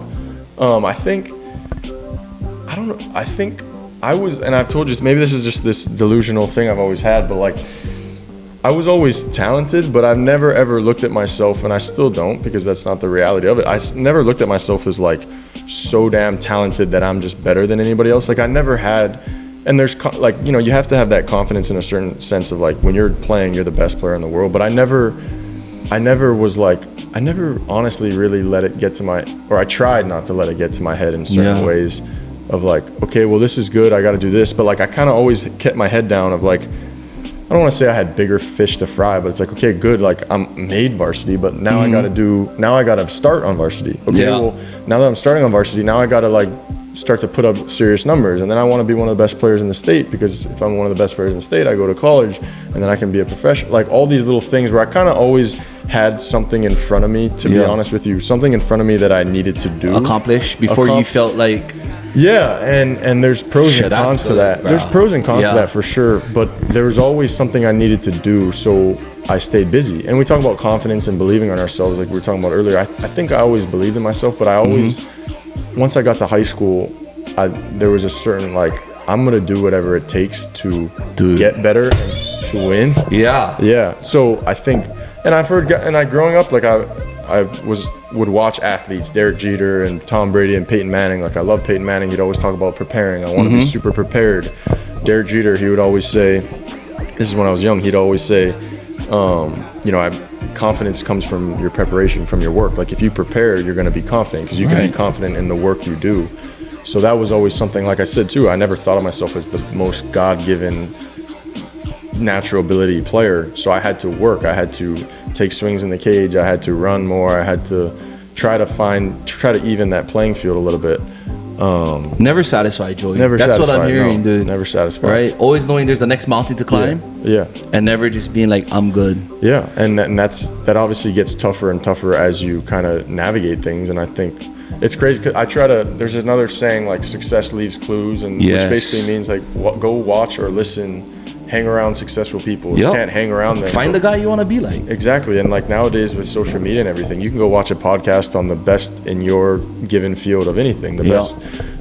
I don't know. I think I was, and I've told you, maybe this is just this delusional thing I've always had, but like. I was always talented, but I've never ever looked at myself, and I still don't because that's not the reality of it. I never looked at myself as like so damn talented that I'm just better than anybody else. Like I never had, and there's like, you know, you have to have that confidence in a certain sense of like when you're playing, you're the best player in the world. But I never honestly really let it get to I tried not to let it get to my head in certain ways of like, okay, well this is good, I got to do this. But like I kind of always kept my head down of like, I don't want to say I had bigger fish to fry, but it's like, okay, good. Like I'm made varsity, but now I got to start on varsity. Okay, well, now that I'm starting on varsity, now I got to like start to put up serious numbers. And then I want to be one of the best players in the state, because if I'm one of the best players in the state, I go to college and then I can be a professional. Like all these little things where I kind of always had something in front of me, to be honest with you, something in front of me that I needed to do. Accomplish before you felt like... Yeah, and there's pros and cons to that. Bro. There's pros and cons to that for sure, but there was always something I needed to do, so I stayed busy. And we talk about confidence and believing in ourselves, like we were talking about earlier. I think I always believed in myself, but I always, once I got to high school, there was a certain like, I'm gonna do whatever it takes to get better and to win. Yeah. So I think, and I've heard, and growing up, like I would watch athletes, Derek Jeter and Tom Brady and Peyton Manning. Like I love Peyton Manning. He'd always talk about preparing. I want to be super prepared. Derek Jeter, he would always say, this is when I was young, he'd always say, you know, confidence comes from your preparation, from your work. Like if you prepare, you're going to be confident because you can be confident in the work you do. So that was always something, like I said too, I never thought of myself as the most God-given natural ability player. So I had to work. I had to take swings in the cage. I had to run more. I had to try to even that playing field a little bit. Never satisfied, Joey. That's what I'm hearing, dude. Never satisfied. Right? Always knowing there's the next mountain to climb. Yeah. And never just being like, I'm good. Yeah. And that obviously gets tougher and tougher as you kind of navigate things. And I think it's crazy because there's another saying like success leaves clues, and which basically means like go watch or listen, hang around successful people. You can't hang around them. Find the guy you want to be like. Exactly. And like nowadays with social media and everything, you can go watch a podcast on the best in your given field of anything. The best,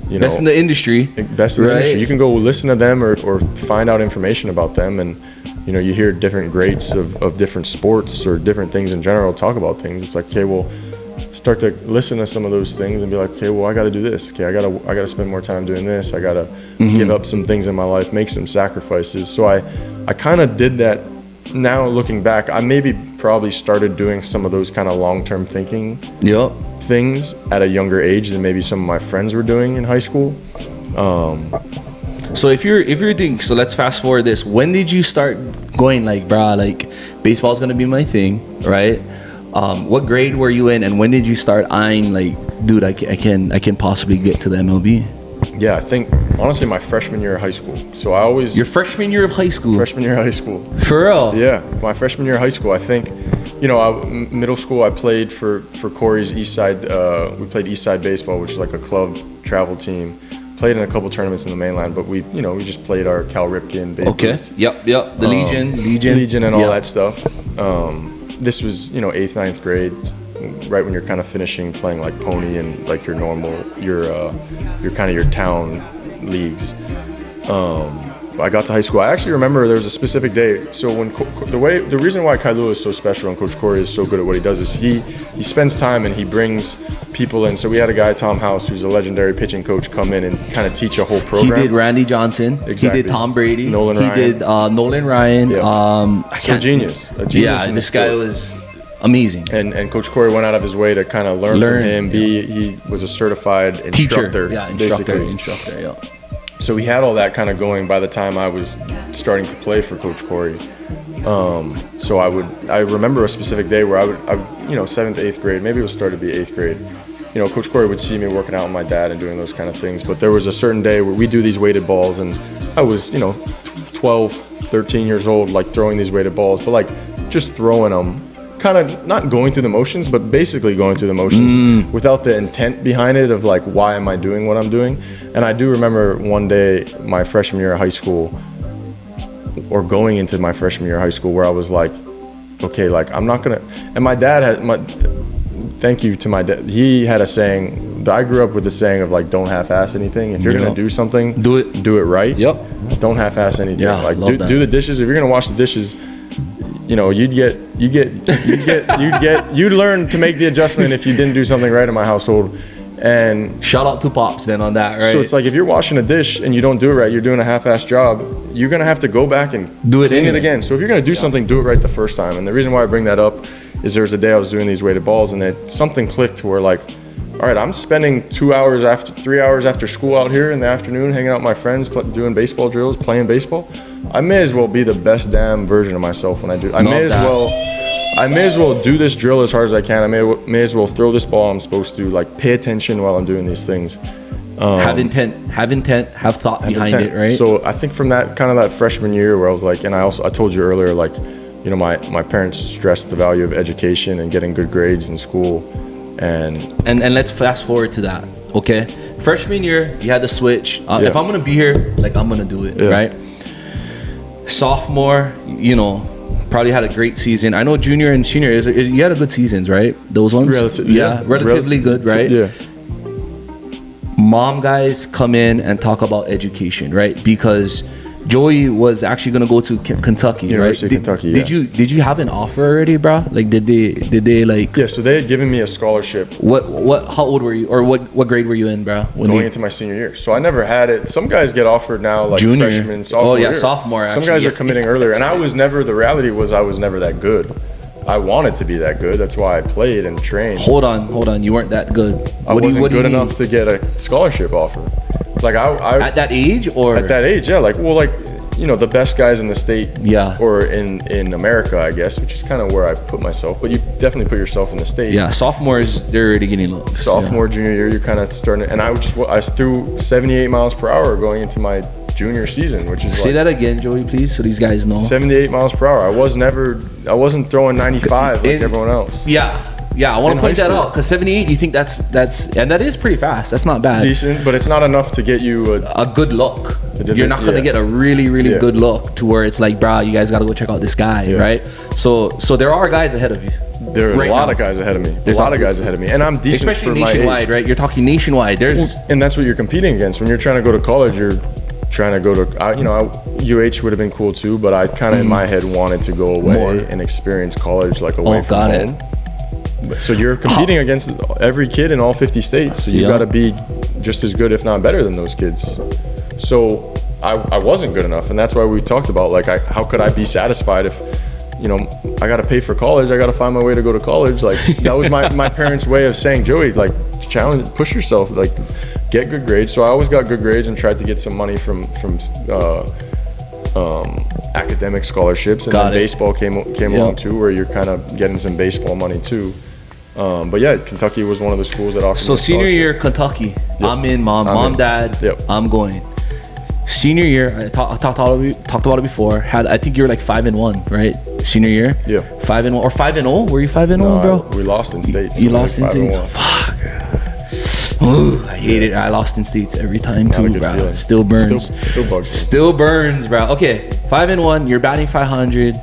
you know, best in the industry. Best in the industry. You can go listen to them or find out information about them, and you know, you hear different greats of different sports or different things in general talk about things. It's like, okay, well, start to listen to some of those things and be like, okay, well, I got to do this. Okay, I got to spend more time doing this. I got to give up some things in my life, make some sacrifices. So I kind of did that. Now looking back, I probably started doing some of those kind of long-term thinking things at a younger age than maybe some of my friends were doing in high school. So if you're doing, so let's fast forward this. When did you start going like, brah, like baseball's gonna be my thing, right? What grade were you in, and when did you start eyeing like, dude, I can possibly get to the MLB? Yeah, I think honestly my freshman year of high school. So I always Your freshman year of high school? freshman year of high school. For real? Yeah, my freshman year of high school. I think, middle school I played for Corey's East Side. We played East Side baseball, which is like a club travel team. Played in a couple tournaments in the mainland, but we just played our Cal Ripken. Babe Okay. Ruth. Yep. The Legion and all that stuff. This was 8th, 9th grade, right when you're kind of finishing playing like pony and like your normal your kind of your town leagues. I got to high school. I actually remember there was a specific day. So when the reason why Kailua is so special and Coach Corey is so good at what he does is he spends time and he brings people in. So we had a guy, Tom House, who's a legendary pitching coach, come in and kind of teach a whole program. He did Randy Johnson. Exactly. He did Tom Brady. Nolan Ryan. He did Nolan Ryan. Yeah. A genius. Yeah, in this the guy sport. was amazing. And Coach Corey went out of his way to kind of learn from him. He was a certified instructor. Teacher. Yeah, basically. instructor, yeah. So we had all that kind of going by the time I was starting to play for Coach Corey. So I remember a specific day where I would 7th, 8th grade, maybe it was started to be 8th grade. Coach Corey would see me working out with my dad and doing those kind of things. But there was a certain day where we do these weighted balls, and I was 12, 13 years old, like throwing these weighted balls, but like just throwing them, kind of not going through the motions, but basically going through the motions without the intent behind it of like, why am I doing what I'm doing? And I do remember one day, my freshman year of high school, or going into my freshman year of high school, where I was like, okay, like I'm not gonna. And my dad thank you to my dad. He had a saying. I grew up with the saying of like, don't half-ass anything. If you're gonna do something, do it right. Yep. Don't half-ass anything. Yeah, like love do the dishes. If you're gonna wash the dishes, you'd learn to make the adjustment if you didn't do something right in my household. And shout out to Pops then on that, right? So it's like if you're washing a dish and you don't do it right, you're doing a half-assed job, you're gonna have to go back and do it clean anyway. it again. So if you're gonna do something, do it right the first time. And the reason why I bring that up is there was a day I was doing these weighted balls, and then something clicked where like, all right, I'm spending 3 hours after school out here in the afternoon, hanging out with my friends, doing baseball drills, playing baseball. I may as well be the best damn version of myself when I do. I may as well do this drill as hard as I can. I may as well throw this ball I'm supposed to, like pay attention while I'm doing these things. Have intent, have thought behind it, right? So I think from that kind of that freshman year where I was like, and I told you earlier, like, my parents stressed the value of education and getting good grades in school. And let's fast forward to that, okay? Freshman year, you had the switch. If I'm gonna be here, like I'm gonna do it, right? Sophomore, probably had a great season. I know junior and senior, you had a good seasons, right? Those ones? Relatively good, right? Yeah. Mom guys come in and talk about education, right? Because Joey was actually gonna go to Kentucky, University right? of Kentucky. Yeah. Did you have an offer already, bro? Like, did they like? Yeah. So they had given me a scholarship. How old were you, or what grade were you in, bro? Going into my senior year. So I never had it. Some guys get offered now, like junior, freshmen, sophomore. Oh yeah, year. sophomore. Some guys are committing earlier, and I was never. The reality was I was never that good. I wanted to be that good. That's why I played and trained. Hold on. You weren't that good. I wasn't good enough to get a scholarship offer. Like I at that age, or at that age, yeah. Like the best guys in the state, or in America, I guess, which is kind of where I put myself. But you definitely put yourself in the state. Yeah, sophomores, they're already getting looks. Sophomore, junior year, you're kind of starting. And I threw 78 miles per hour going into my junior season, which is say that again, Joey, please, so these guys know. 78 miles per hour. I wasn't throwing 95 like everyone else. Yeah, I want to point that out, because 78, you think that's and that is pretty fast. That's not bad. Decent, but it's not enough to get you a good look. You're not gonna get a really good look to where it's like, brah, you guys gotta go check out this guy, right? So there are guys ahead of you. There are a lot of guys ahead of me. There's a lot of guys ahead of me, and I'm decent, especially for nationwide, my age. right? You're talking nationwide. And that's what you're competing against when you're trying to go to college. You're trying to go to, UH would have been cool too, but I kind of in my head wanted to go away and experience college like away from home. So you're competing against every kid in all 50 states. So you got to be just as good, if not better, than those kids. So I wasn't good enough, and that's why we talked about like how could I be satisfied if I got to pay for college, I got to find my way to go to college. Like that was my parents' way of saying, Joey, like challenge, push yourself, like get good grades. So I always got good grades and tried to get some money from academic scholarships, and then baseball came along too, where you're kind of getting some baseball money too. But yeah, Kentucky was one of the schools that offered. So senior year, Kentucky. Yep. I'm in, mom, dad. Yep. I'm going. Senior year, I talked about it before. I think you were like 5-1, right? Senior year. Yeah. 5-1 or 5-0? Were you 5-0, no, bro? We lost in states. You lost in states. Fuck. Ooh, I hate it. I lost in states every time too, bro. Feeling. Still burns. Still bugs. Still burns, bro. Okay, 5-1. You're batting 500.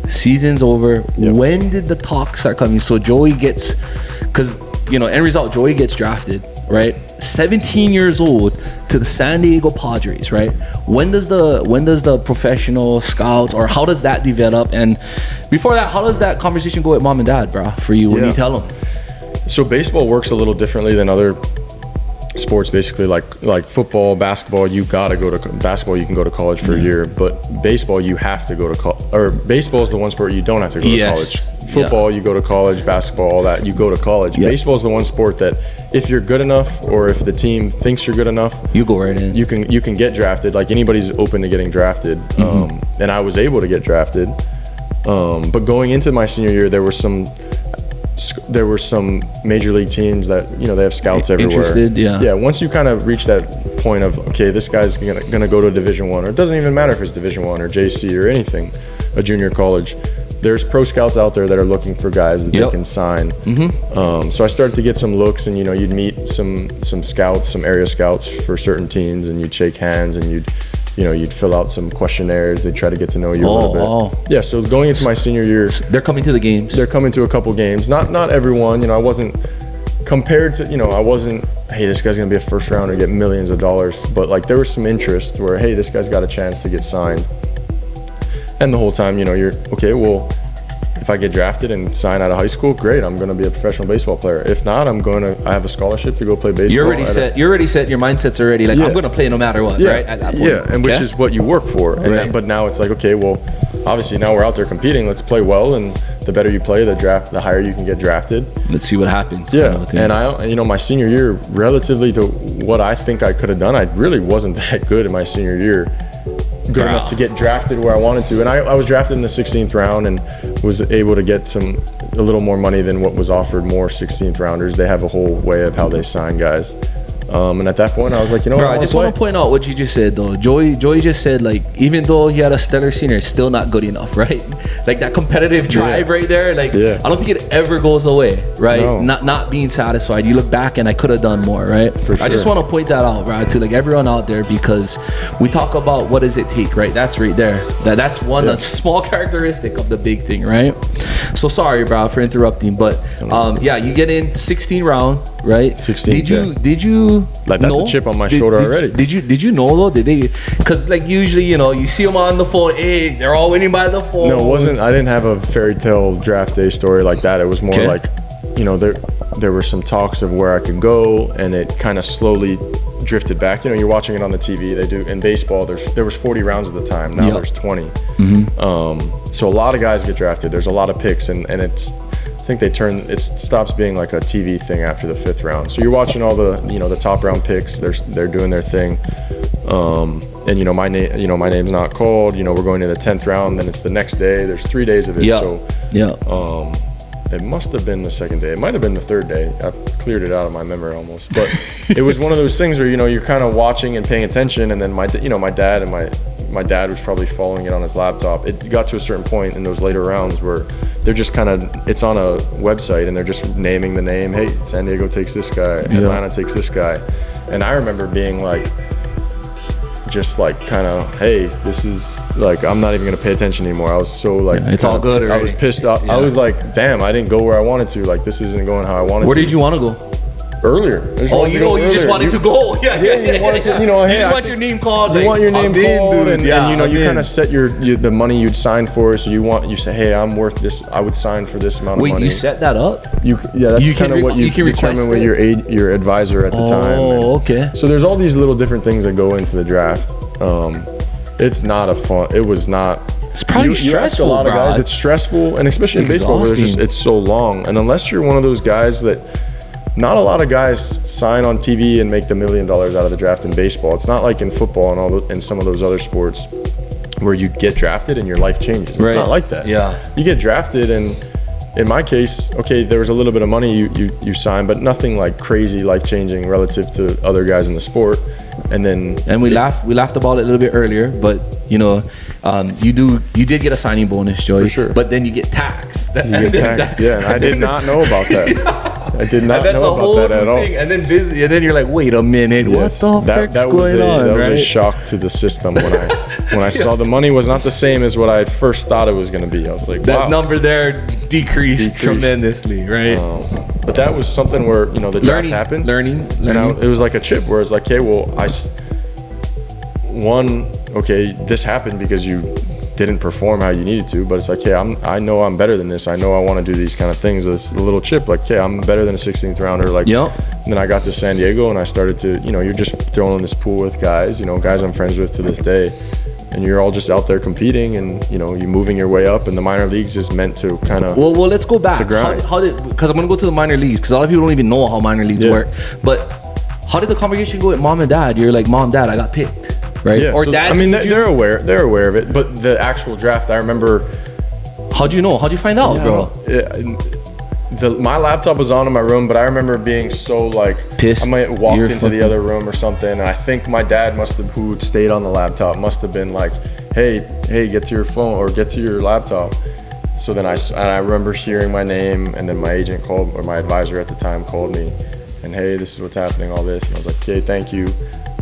Season's over. Yep. When did the talk start coming? So Joey gets, because end result, Joey gets drafted, right? 17 years old to the San Diego Padres, right? When does the professional scouts, or how does that develop? And before that, how does that conversation go with mom and dad, bro? For you, when you tell them. So baseball works a little differently than other sports. Basically, like football, basketball, you gotta go to basketball. You can go to college for a year, but baseball, you have to go to college. Or baseball is the one sport you don't have to go to college. Football, you go to college. Basketball, all that, you go to college. Baseball is the one sport that if you're good enough, or if the team thinks you're good enough, you go right in. You can get drafted. Like anybody's open to getting drafted. And I was able to get drafted. But going into my senior year, there were some major league teams that they have scouts everywhere. Interested, yeah. Once you kind of reach that point of, okay, this guy's gonna go to Division I, or it doesn't even matter if it's Division I or JC or anything, a junior college. There's pro scouts out there that are looking for guys that they can sign. So I started to get some looks, and you'd meet some scouts, some area scouts for certain teams, and you'd shake hands, and you'd fill out some questionnaires. They try to get to know you a little bit. Yeah, so going into my senior year, they're coming to the games. They're coming to a couple games. Not everyone. I wasn't compared to. I wasn't. Hey, this guy's gonna be a first rounder, get millions of dollars. But like there was some interest where, hey, this guy's got a chance to get signed. And the whole time, you're okay. Well, if I get drafted and sign out of high school, great. I'm going to be a professional baseball player. If not, I have a scholarship to go play baseball. You're already set. Your mindset's already like, I'm going to play no matter what, right? At that point. Yeah, and which is what you work for. And but now it's like, okay, well, obviously now we're out there competing. Let's play well, and the better you play, the higher you can get drafted. Let's see what happens. Yeah, and my senior year, relatively to what I think I could have done, I really wasn't that good in my senior year. Good enough to get drafted where I wanted to, and I was drafted in the 16th round and was able to get a little more money than what was offered more 16th rounders. They have a whole way of how they sign guys. And at that point, I was like, bro, I just want to point out what you just said, though. Joey just said, like, even though he had a stellar senior, it's still not good enough, right? Like, that competitive drive right there, like, I don't think it ever goes away, right? No. Not being satisfied. You look back and I could have done more, right? For sure. I just want to point that out, right, to, like, everyone out there, because we talk about what does it take, right? That's right there. That's one a small characteristic of the big thing, right? So, sorry, bro, for interrupting, but, you get in 16 round, right? 16. Did you like that's a chip on my shoulder already. Did you know though? Did they? Because like usually you see them on the phone. Hey, they're all winning by the phone. No, it wasn't. I didn't have a fairy tale draft day story like that. It was more like, there were some talks of where I could go, and it kind of slowly drifted back. You're watching it on the TV. They do in baseball. There was 40 rounds at the time. Now there's 20. So a lot of guys get drafted. There's a lot of picks, and it's. I think it stops being like a TV thing after the 5th round. So you're watching all the the top round picks. They're doing their thing, and my name's not called. We're going to the 10th round. Then it's the next day. There's 3 days of it. It must have been the second day. It might have been the third day. I've cleared it out of my memory almost. But it was one of those things where you're kind of watching and paying attention, and then my dad was probably following it on his laptop. It got to a certain point in those later rounds where they're just it's on a website and they're just naming the name. Hey, San Diego takes this guy, Atlanta takes this guy. And I remember being like, just like kind of, hey, this is like, I'm not even gonna pay attention anymore. I was so like, it's all good already. I was pissed off. I was like, damn, I didn't go where I wanted to. Like, this isn't going how I wanted to. Where did you want to go? Earlier. You just wanted to go. You wanted to, you just want your name called. You want your name called, and you kind of set the money you'd sign for. So you say, hey, I'm worth this. I would sign for this amount of money. Wait, you set that up? That's kind of what you determine with your advisor at the time. Oh, okay. So there's all these little different things that go into the draft. It's not a fun. It was not. It's probably stressful. You ask a lot of guys. It's stressful, and especially in baseball, where it's so long. And unless you're one of those guys that. Not a lot of guys sign on TV and make the $1 million out of the draft in baseball. It's not like in football and some of those other sports where you get drafted and your life changes. It's not like that. Yeah. You get drafted and in my case, okay, there was a little bit of money you signed, but nothing like crazy life-changing relative to other guys in the sport. And we laughed about it a little bit earlier, but you did get a signing bonus, Joey. For sure. But then you get taxed. You get taxed, yeah. And I did not know about that. I did not know about that at all. And then you're like, wait a minute, yes. What the heck's going on? That was a shock to the system when I saw the money was not the same as what I first thought it was going to be. I was like, that number there decreased tremendously, right? But that was something where the draft happened. Learning. And it was like a chip where it's like, okay, well, this happened because you didn't perform how you needed to, but it's like, hey, I know I'm better than this. I know I want to do these kind of things. It's a little chip, like, hey, I'm better than a 16th rounder. Like, yep. And then I got to San Diego and I started to, you're just thrown in this pool with guys, guys I'm friends with to this day, and you're all just out there competing, and you're moving your way up. And the minor leagues is meant to kind of well, let's go back. To grind. Because I'm gonna go to the minor leagues because a lot of people don't even know how minor leagues work. But how did the conversation go with mom and dad? You're like, Mom, Dad, I got picked. Right? Yeah, or dad? They're aware of it, but the actual draft, I remember. How'd you know? How'd you find out, bro? My laptop was on in my room, but I remember being so pissed. I might have walked into the other room or something, and I think my dad who stayed on the laptop, must have been like, hey, get to your phone or get to your laptop. So then I remember hearing my name, and then my agent called, or my advisor at the time called me, and hey, this is what's happening, all this, and I was like, okay, thank you.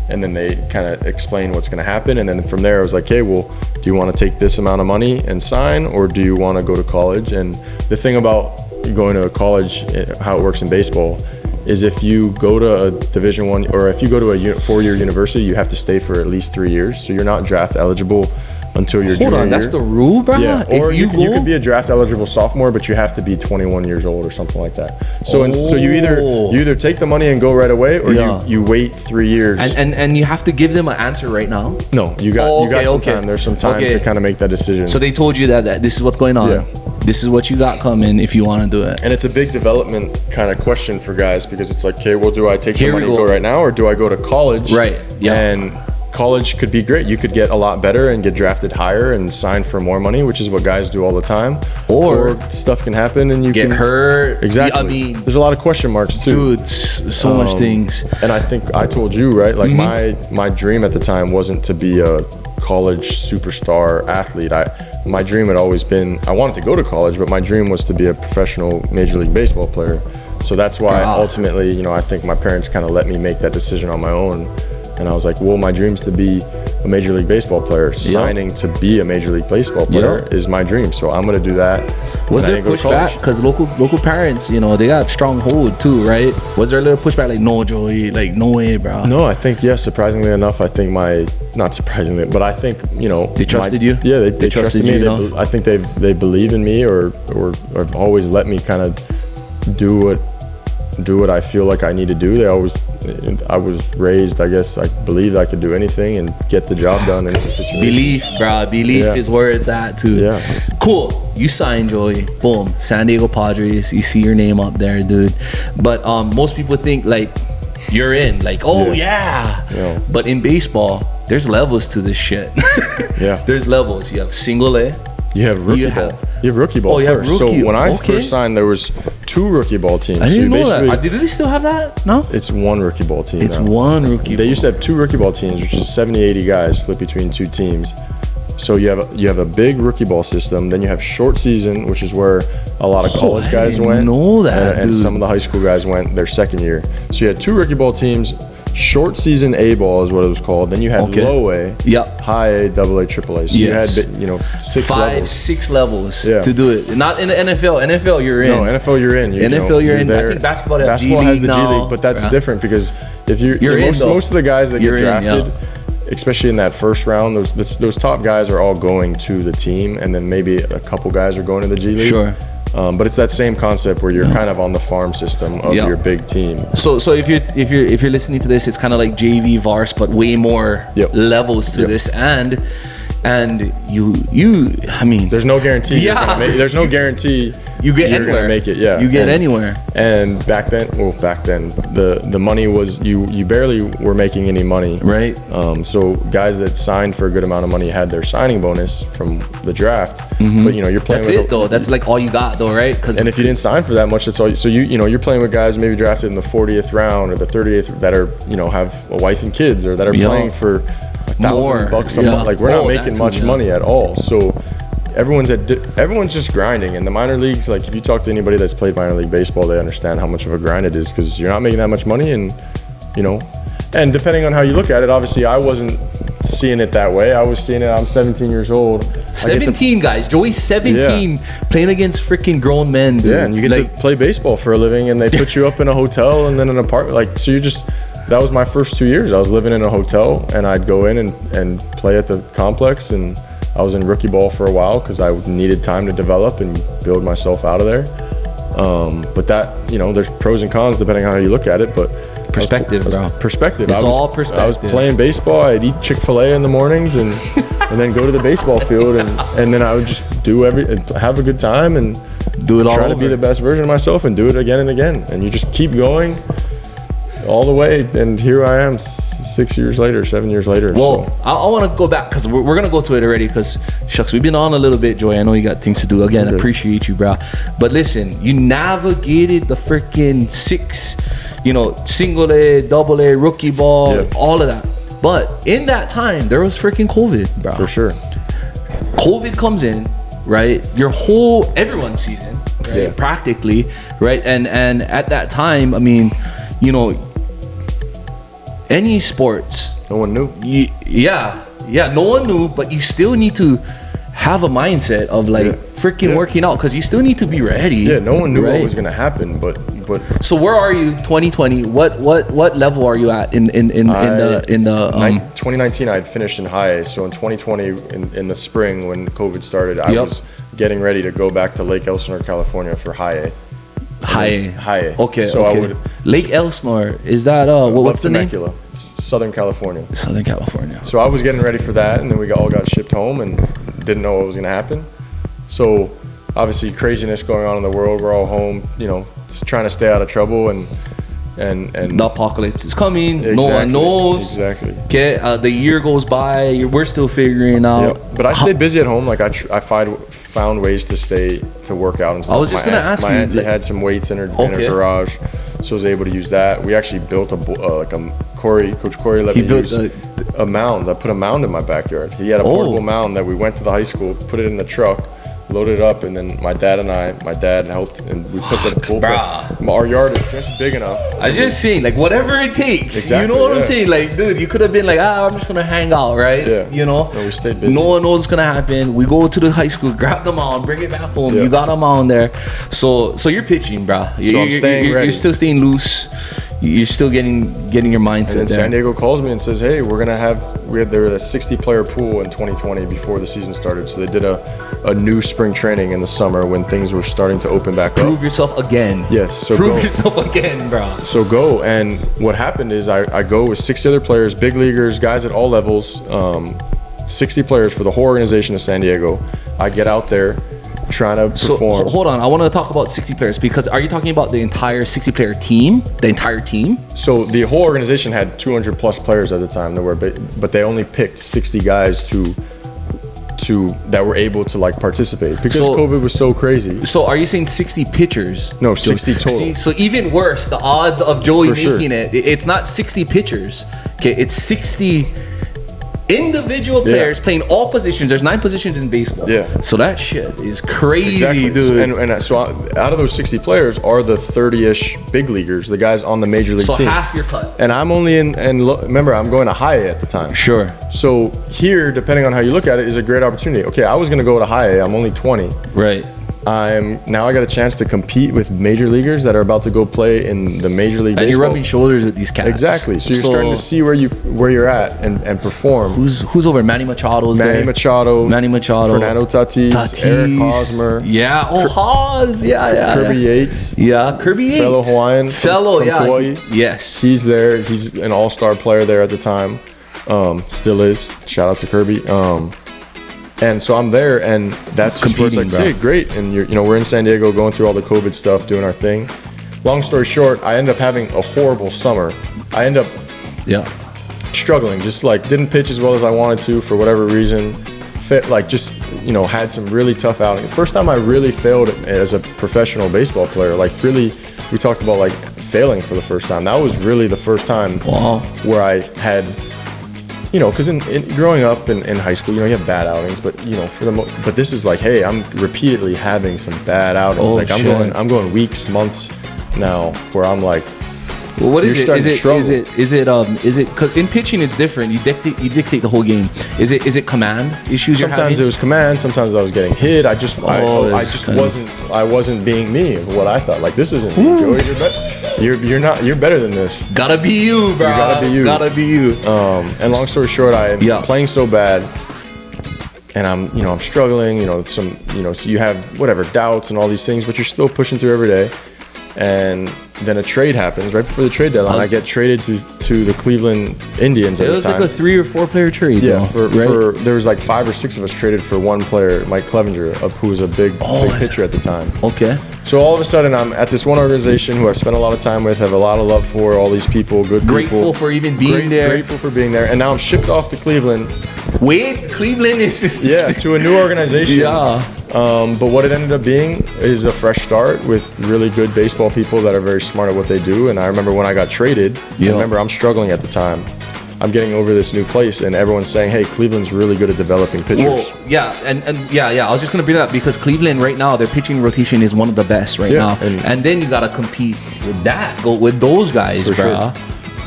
And then they kind of explain what's going to happen. And then from there, I was like, hey, well, do you want to take this amount of money and sign, or do you want to go to college? And the thing about going to a college, how it works in baseball, is if you go to a Division I, or if you go to a 4-year university, you have to stay for at least 3 years. So you're not draft eligible until your junior year. That's the rule, bro? Yeah, or you could be a draft eligible sophomore, but you have to be 21 years old or something like that. So so you either take the money and go right away, or you wait 3 years. And you have to give them an answer right now? No, you got some time. There's some time to kind of make that decision. So they told you that this is what's going on. Yeah. This is what you got coming if you want to do it. And it's a big development kind of question for guys, because it's like, okay, well, do I take the money and go right now, or do I go to college? Right. Yeah. And college could be great. You could get a lot better and get drafted higher and sign for more money, which is what guys do all the time. Or stuff can happen and you get hurt. Exactly. I mean, there's a lot of question marks too. Dude, so much things. And I think I told you, right? Like my dream at the time wasn't to be a college superstar athlete. My dream had always been, I wanted to go to college, but my dream was to be a professional Major League Baseball player. So that's why ultimately, I think my parents kind of let me make that decision on my own. And I was like, well, my dream's to be a Major League Baseball player. Signing to be a Major League Baseball player is my dream. So I'm going to do that. Was there pushback? Because local parents, they got strong hold too, right? Was there a little pushback like, no, Joey, like, no way, bro? No, I think, surprisingly enough, I think not surprisingly, but I think, they trusted you? Yeah, they trusted me. I think they believe in me or have always let me kind of do what I feel like I need to do. I was raised, I guess, I believed I could do anything and get the job done in any situation. Belief, bro. Belief is where it's at too. Yeah. Cool. You signed, Joey. Boom. San Diego Padres. You see your name up there, dude. But most people think like you're in, like, oh yeah. But in baseball, there's levels to this shit. Yeah. There's levels. You have single A. You have rookie ball. You have rookie ball first. So when I first signed, there was 2 rookie ball teams. I didn't know that. Do they still have that? No? It's 1 rookie ball team. It's 1 rookie ball. They used to have 2 rookie ball teams, which is 70, 80 guys split between 2 teams. So you have a big rookie ball system. Then you have short season, which is where a lot of college guys went. I didn't know that, and some of the high school guys went their second year. So you had 2 rookie ball teams. Short season A ball is what it was called. Then you had low A, high A, double A, triple A. So you had 6 levels to do it. Not in the NFL. NFL you're in. No, NFL you're in. NFL you're in. I think basketball has the G League, but that's different because if most of the guys that get drafted, especially in that first round, those top guys are all going to the team, and then maybe a couple guys are going to the G League. Sure. But it's that same concept where you're kind of on the farm system of your big team. So if you're listening to this, it's kind of like JV Vars, but way more levels to this. And and I mean, there's no guarantee. Yeah. There's no guarantee you get you're anywhere. gonna make it. Yeah, you get anywhere. And back then, the money was you barely were making any money. Right. So guys that signed for a good amount of money had their signing bonus from the draft. But you're playing. That's with though. That's like all you got though, right? And if you didn't sign for that much, that's all. So you're playing with guys maybe drafted in the 40th round or the 38th that are have a wife and kids, or that are playing for $1,000 a month. Like we're not making much money at all. So everyone's just grinding. In the minor leagues, like if you talk to anybody that's played minor league baseball, they understand how much of a grind it is, because you're not making that much money, and and depending on how you look at it, obviously I wasn't seeing it that way. I was seeing it. I'm 17 years old. 17 guys. Joey's 17 playing against freaking grown men, dude. Yeah, and you get to play baseball for a living, and they put you up in a hotel and then an apartment. Like, so that was my first 2 years. I was living in a hotel, and I'd go in and play at the complex, and I was in rookie ball for a while because I needed time to develop and build myself out of there. But that, there's pros and cons depending on how you look at it, but perspective, bro. Perspective. It's all perspective. I was playing baseball. I'd eat Chick-fil-A in the mornings and then go to the baseball field, and then I would just have a good time and do it all try to be the best version of myself and do it again and again. And you just keep going all the way, and here I am 7 years later. Well, so I want to go back because we're going to go to it already, because shucks, we've been on a little bit, Joey. I know you got things to do. Again, I appreciate you, bro. But listen, you navigated the freaking single A, double A, rookie ball, all of that. But in that time, there was freaking COVID, bro. For sure. COVID comes in, right? Everyone's season, right? Practically, right? And at that time, I mean, any sports, no one knew. No one knew, but you still need to have a mindset of freaking working out, because you still need to be ready. Yeah, no one knew what was gonna happen, but. So where are you, 2020? What level are you at in the 2019? I had finished in high A, so in 2020 in the spring when COVID started, I was getting ready to go back to Lake Elsinore, California for high A. High A. Okay. So I would Lake Elsinore, is that what's the name? Southern California. Southern California. So I was getting ready for that, and then we all got shipped home and didn't know what was going to happen. So obviously craziness going on in the world. We're all home, just trying to stay out of trouble, and the apocalypse is coming. Exactly, no one knows. Exactly. Okay, the year goes by. We're still figuring out. Yeah. But I stayed busy at home. Like I found ways to work out and stuff. I was just gonna ask you. My auntie had some weights in her garage, so I was able to use that. We actually built Coach Corey let me use a mound. I put a mound in my backyard. He had a portable mound that we went to the high school, put it in the truck, loaded it up, and then my dad helped, and we put the bullpen. Our yard is just big enough. I was just saying, like, whatever it takes. Exactly, you know what I'm saying? Like, dude, you could have been like, I'm just gonna hang out, right? Yeah. No, we stayed busy. No one knows what's gonna happen. We go to the high school, grab the mound, bring it back home. You got a mound there. So you're pitching, bro. I'm staying ready. You're still staying loose. You're still getting your mindset. And then San Diego calls me and says, "Hey, there was a 60-player pool in 2020 before the season started. So they did a new spring training in the summer when things were starting to open back up. Prove yourself again." Yes. So prove yourself again, bro. So go. And what happened is I go with 60 other players, big leaguers, guys at all levels, 60 players for the whole organization of San Diego. I get out there trying to perform. So hold on, I want to talk about 60 players, because are you talking about the entire 60-player team? The entire team? So the whole organization had 200 plus players at the time. But they only picked 60 guys that were able to participate because COVID was so crazy. So are you saying 60 pitchers? No, 60 total. See, so even worse, the odds of Joey making it's not 60 pitchers. Okay, it's 60 individual players playing all positions. There's 9 positions in baseball. Yeah. So that shit is crazy, dude. And so out of those 60 players are the 30-ish big leaguers, the guys on the major league team. So half your cut. And I'm only remember, I'm going to high A at the time. Sure. So here, depending on how you look at it, is a great opportunity. Okay, I was going to go to high A. I'm only 20. Right. I got a chance to compete with major leaguers that are about to go play in the Major League Baseball. And you're rubbing shoulders with these cats. Exactly. So you're starting to see where you're at and perform. Who's over? Manny Machado's there. Manny Machado. Fernando Tatis. Eric Hosmer. Yeah. Oh, Hos. Yeah. Kirby Yates. Yeah. Kirby Yates. Fellow Hawaiian. From Kauai. Yes. He's there. He's an all-star player there at the time. Still is. Shout out to Kirby. And so I'm there, and that's just where it's like, hey, great. And we're in San Diego going through all the COVID stuff, doing our thing. Long story short, I end up having a horrible summer. I end up struggling, just like didn't pitch as well as I wanted to for whatever reason. Had some really tough outing. First time I really failed as a professional baseball player. Like really, we talked about like failing for the first time. That was really the first time where I had, because in growing up in high school, you have bad outings, but but this is like, hey, I'm repeatedly having some bad outings. I'm going weeks, months now where I'm like, well, what is it? Is it? Because in pitching it's different. You dictate the whole game. Is it command issues? Sometimes it was command. Sometimes I was getting hit. I wasn't being me of what I thought. Like, this isn't me, Joey. You're better than this. Gotta be you, bro. Gotta be you. And long story short, I'm playing so bad, and I'm struggling. So you have whatever doubts and all these things, but you're still pushing through every day. And then a trade happens right before the trade deadline. I get traded to the Cleveland Indians at the time. It was like a 3 or 4 player trade. Yeah, for there was like 5 or 6 of us traded for one player, Mike Clevenger, who was a big pitcher at the time. Okay. So all of a sudden, I'm at this one organization who I've spent a lot of time with, have a lot of love for, all these people, good people. Grateful for even being there. Grateful for being there. And now I'm shipped off to Cleveland. Wait, Cleveland is... to a new organization. Yeah. But what it ended up being is a fresh start with really good baseball people that are very smart at what they do. And I remember when I got traded, I remember I'm struggling at the time. I'm getting over this new place, and everyone's saying, hey, Cleveland's really good at developing pitchers. Well, I was just going to bring that up because Cleveland right now, their pitching rotation is one of the best now. And then you got to compete with that, go with those guys, bro. Sure.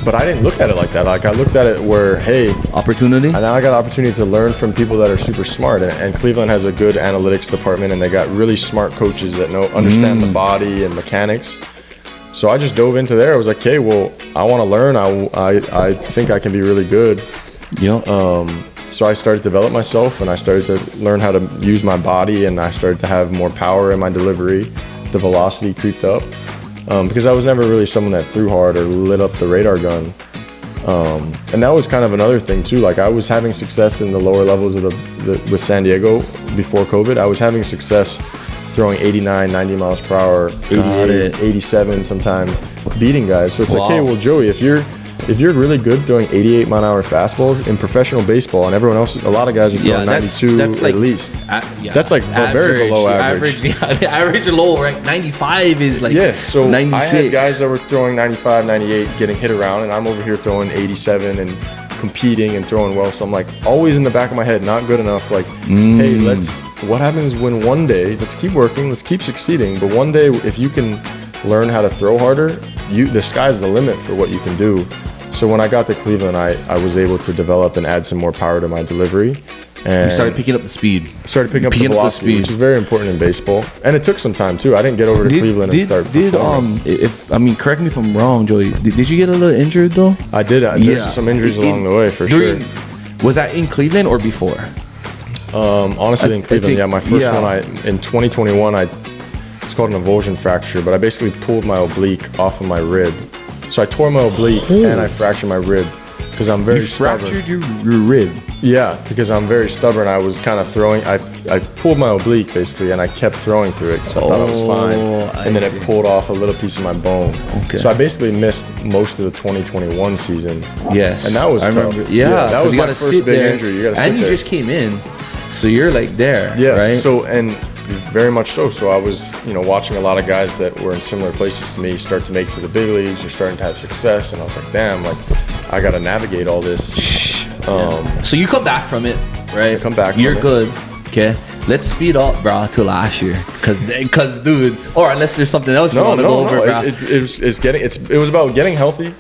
But I didn't look at it like that. Like, I looked at it where, hey, opportunity. And now I got an opportunity to learn from people that are super smart. And Cleveland has a good analytics department, and they got really smart coaches that understand the body and mechanics. So I just dove into there. I was like, okay, well, I want to learn. I think I can be really good. Yeah. So I started to develop myself, and I started to learn how to use my body, and I started to have more power in my delivery. The velocity creeped up. Because I was never really someone that threw hard or lit up the radar gun. And that was kind of another thing too. Like, I was having success in the lower levels of with San Diego before COVID. I was having success throwing 89, 90 miles per hour, 88, 87 sometimes, beating guys. So it's like, hey, well, Joey, if you're really good throwing 88 mile an hour fastballs in professional baseball, and everyone else, a lot of guys are throwing 92 that's like, at least. That's like very below average. Average and low, right? 95 is like 96. I had guys that were throwing 95, 98, getting hit around, and I'm over here throwing 87 and competing and throwing well. So I'm like, always in the back of my head, not good enough. Like, hey, what happens when one day, let's keep working, let's keep succeeding, but one day if you can learn how to throw harder, the sky's the limit for what you can do. So when I got to Cleveland, I was able to develop and add some more power to my delivery. And you started picking up the speed. Started picking up the velocity, which is very important in baseball. And it took some time too. I didn't get over to Cleveland and start performing. Correct me if I'm wrong, Joey. Did you get a little injured though? I did. There's some injuries along the way for sure. Was that in Cleveland or before? Honestly, in Cleveland, my first one, in 2021, it's called an avulsion fracture, but I basically pulled my oblique off of my rib. So I tore my oblique and I fractured my rib because I'm very stubborn. You fractured your rib? Yeah, because I'm very stubborn. I was kind of throwing. I pulled my oblique basically, and I kept throwing through it because I thought I was fine. And then it pulled off a little piece of my bone. Okay. So I basically missed most of the 2021 season. Yes. And that was tough. Yeah, that was my first big injury. You got to sit there. And you just came in, so you're like there. Yeah. Right. So very much so. So I was, watching a lot of guys that were in similar places to me start to make to the big leagues or starting to have success, and I was like, damn, like I got to navigate all this. So you come back from it, right? Come back. You're good. Okay. Let's speed up, bro, to last year, cause dude, or unless there's something else you want to go over, bro. It was about getting healthy.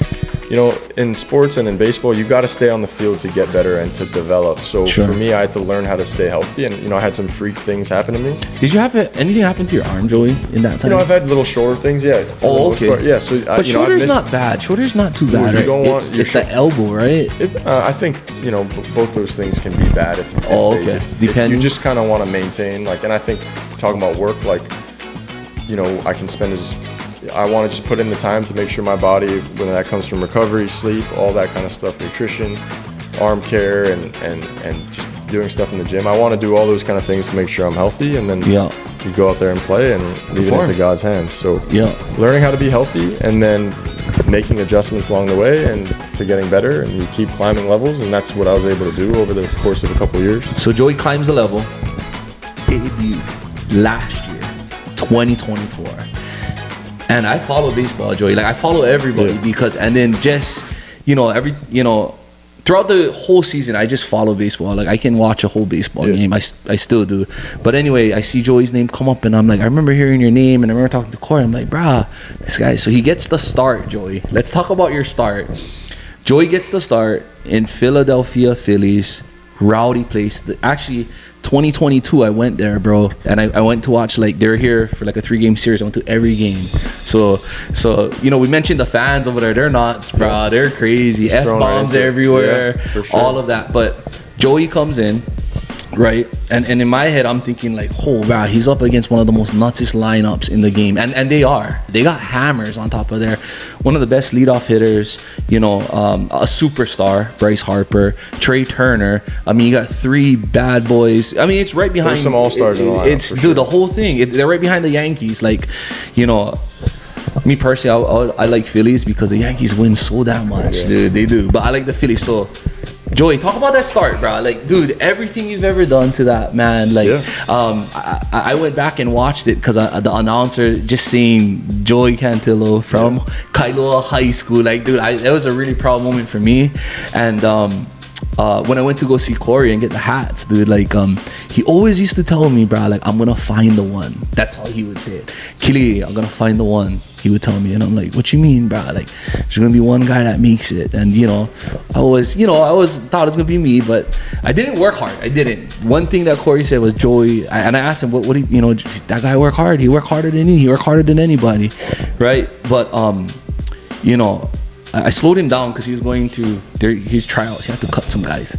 In sports and in baseball, you got to stay on the field to get better and to develop. So for me, I had to learn how to stay healthy, and I had some freak things happen to me. Did you have anything happen to your arm, Joey, in that time? I've had little shoulder things, yeah. Oh, okay. Yeah, so but shoulder's not bad. Shoulder's not too bad. Right? It's the elbow, right? I think both those things can be bad if depending. You just kind of want to maintain, and I think talking about work, I can spend I want to just put in the time to make sure my body, whether that comes from recovery, sleep, all that kind of stuff, nutrition, arm care, and just doing stuff in the gym. I want to do all those kind of things to make sure I'm healthy, and then you go out there and play and leave it into God's hands. So learning how to be healthy and then making adjustments along the way and to getting better, and you keep climbing levels, and that's what I was able to do over the course of a couple of years. So Joey climbs a level, debut last year, 2024. And I follow baseball, Joey. Like I follow everybody because, and then just, throughout the whole season, I just follow baseball. Like I can watch a whole baseball game. I still do. But anyway, I see Joey's name come up, and I'm like, I remember hearing your name, and I remember talking to Corey. I'm like, brah, this guy. So he gets the start, Joey. Let's talk about your start. Joey gets the start in Philadelphia Phillies, rowdy place. Actually, 2022, I went there, bro, and I went to watch, like, they were here for like a 3-game series. I went to every game. So we mentioned the fans over there. They're nuts, bro. They're crazy. F-bombs everywhere, all of that. But Joey comes in, right? And in my head, I'm thinking like, oh, wow, he's up against one of the most nutsest lineups in the game. And they got hammers on top of there. One of the best leadoff hitters, a superstar, Bryce Harper, Trey Turner. I mean, you got 3 bad boys. I mean, it's right behind. There's some all-stars in the lineup. Dude, the whole thing. They're right behind the Yankees. Like, me personally, I like Phillies because the Yankees win so damn much. Dude, they do. But I like the Phillies. So, Joey, talk about that start, bro. Like, dude, everything you've ever done to that, man. Like, I went back and watched it because the announcer just seeing Joey Cantillo from Kailua High School. Like, dude, that was a really proud moment for me. And when I went to go see Corey and get the hats, dude, like, he always used to tell me, bro, like, I'm gonna find the one. That's how he would say it. Kili, I'm gonna find the one. He would tell me, and I'm like, what you mean, bro? Like, there's gonna be one guy that makes it. And I always thought it was gonna be me, but I didn't work hard. I didn't. One thing that Corey said was, Joey, and I asked him, what do you, that guy work hard. He worked harder than me. He worked harder than anybody, right? But I slowed him down because he was going through his trials. He had to cut some guys.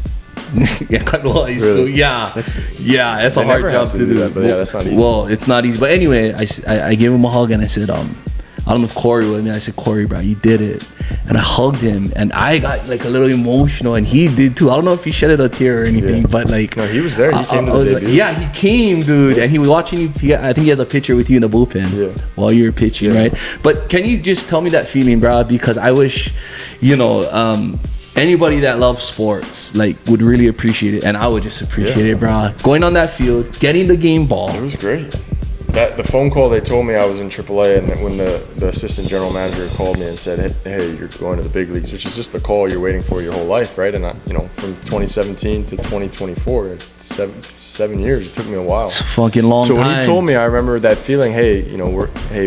Kailua High School. Really? That's a hard job to do. That, but that's not easy. Well, it's not easy. But anyway, I gave him a hug and I said, I don't know if Corey with me. I said, Corey, bro, you did it. And I hugged him, and I got like a little emotional, and he did too. I don't know if he shedded a tear or anything, but like, no, he was there. He came to the debut. He came, dude, and he was watching you. I think he has a picture with you in the bullpen while you were pitching, right? But can you just tell me that feeling, bro? Because I wish, anybody that loves sports like would really appreciate it, and I would just appreciate it, bro. Going on that field, getting the game ball. It was great. The phone call, they told me I was in AAA, and then when the assistant general manager called me and said, hey, you're going to the big leagues, which is just the call you're waiting for your whole life, right? And from 2017 to 2024, it's 7 years. It took me a while. It's a fucking long time. So when he told me, I remember that feeling, hey,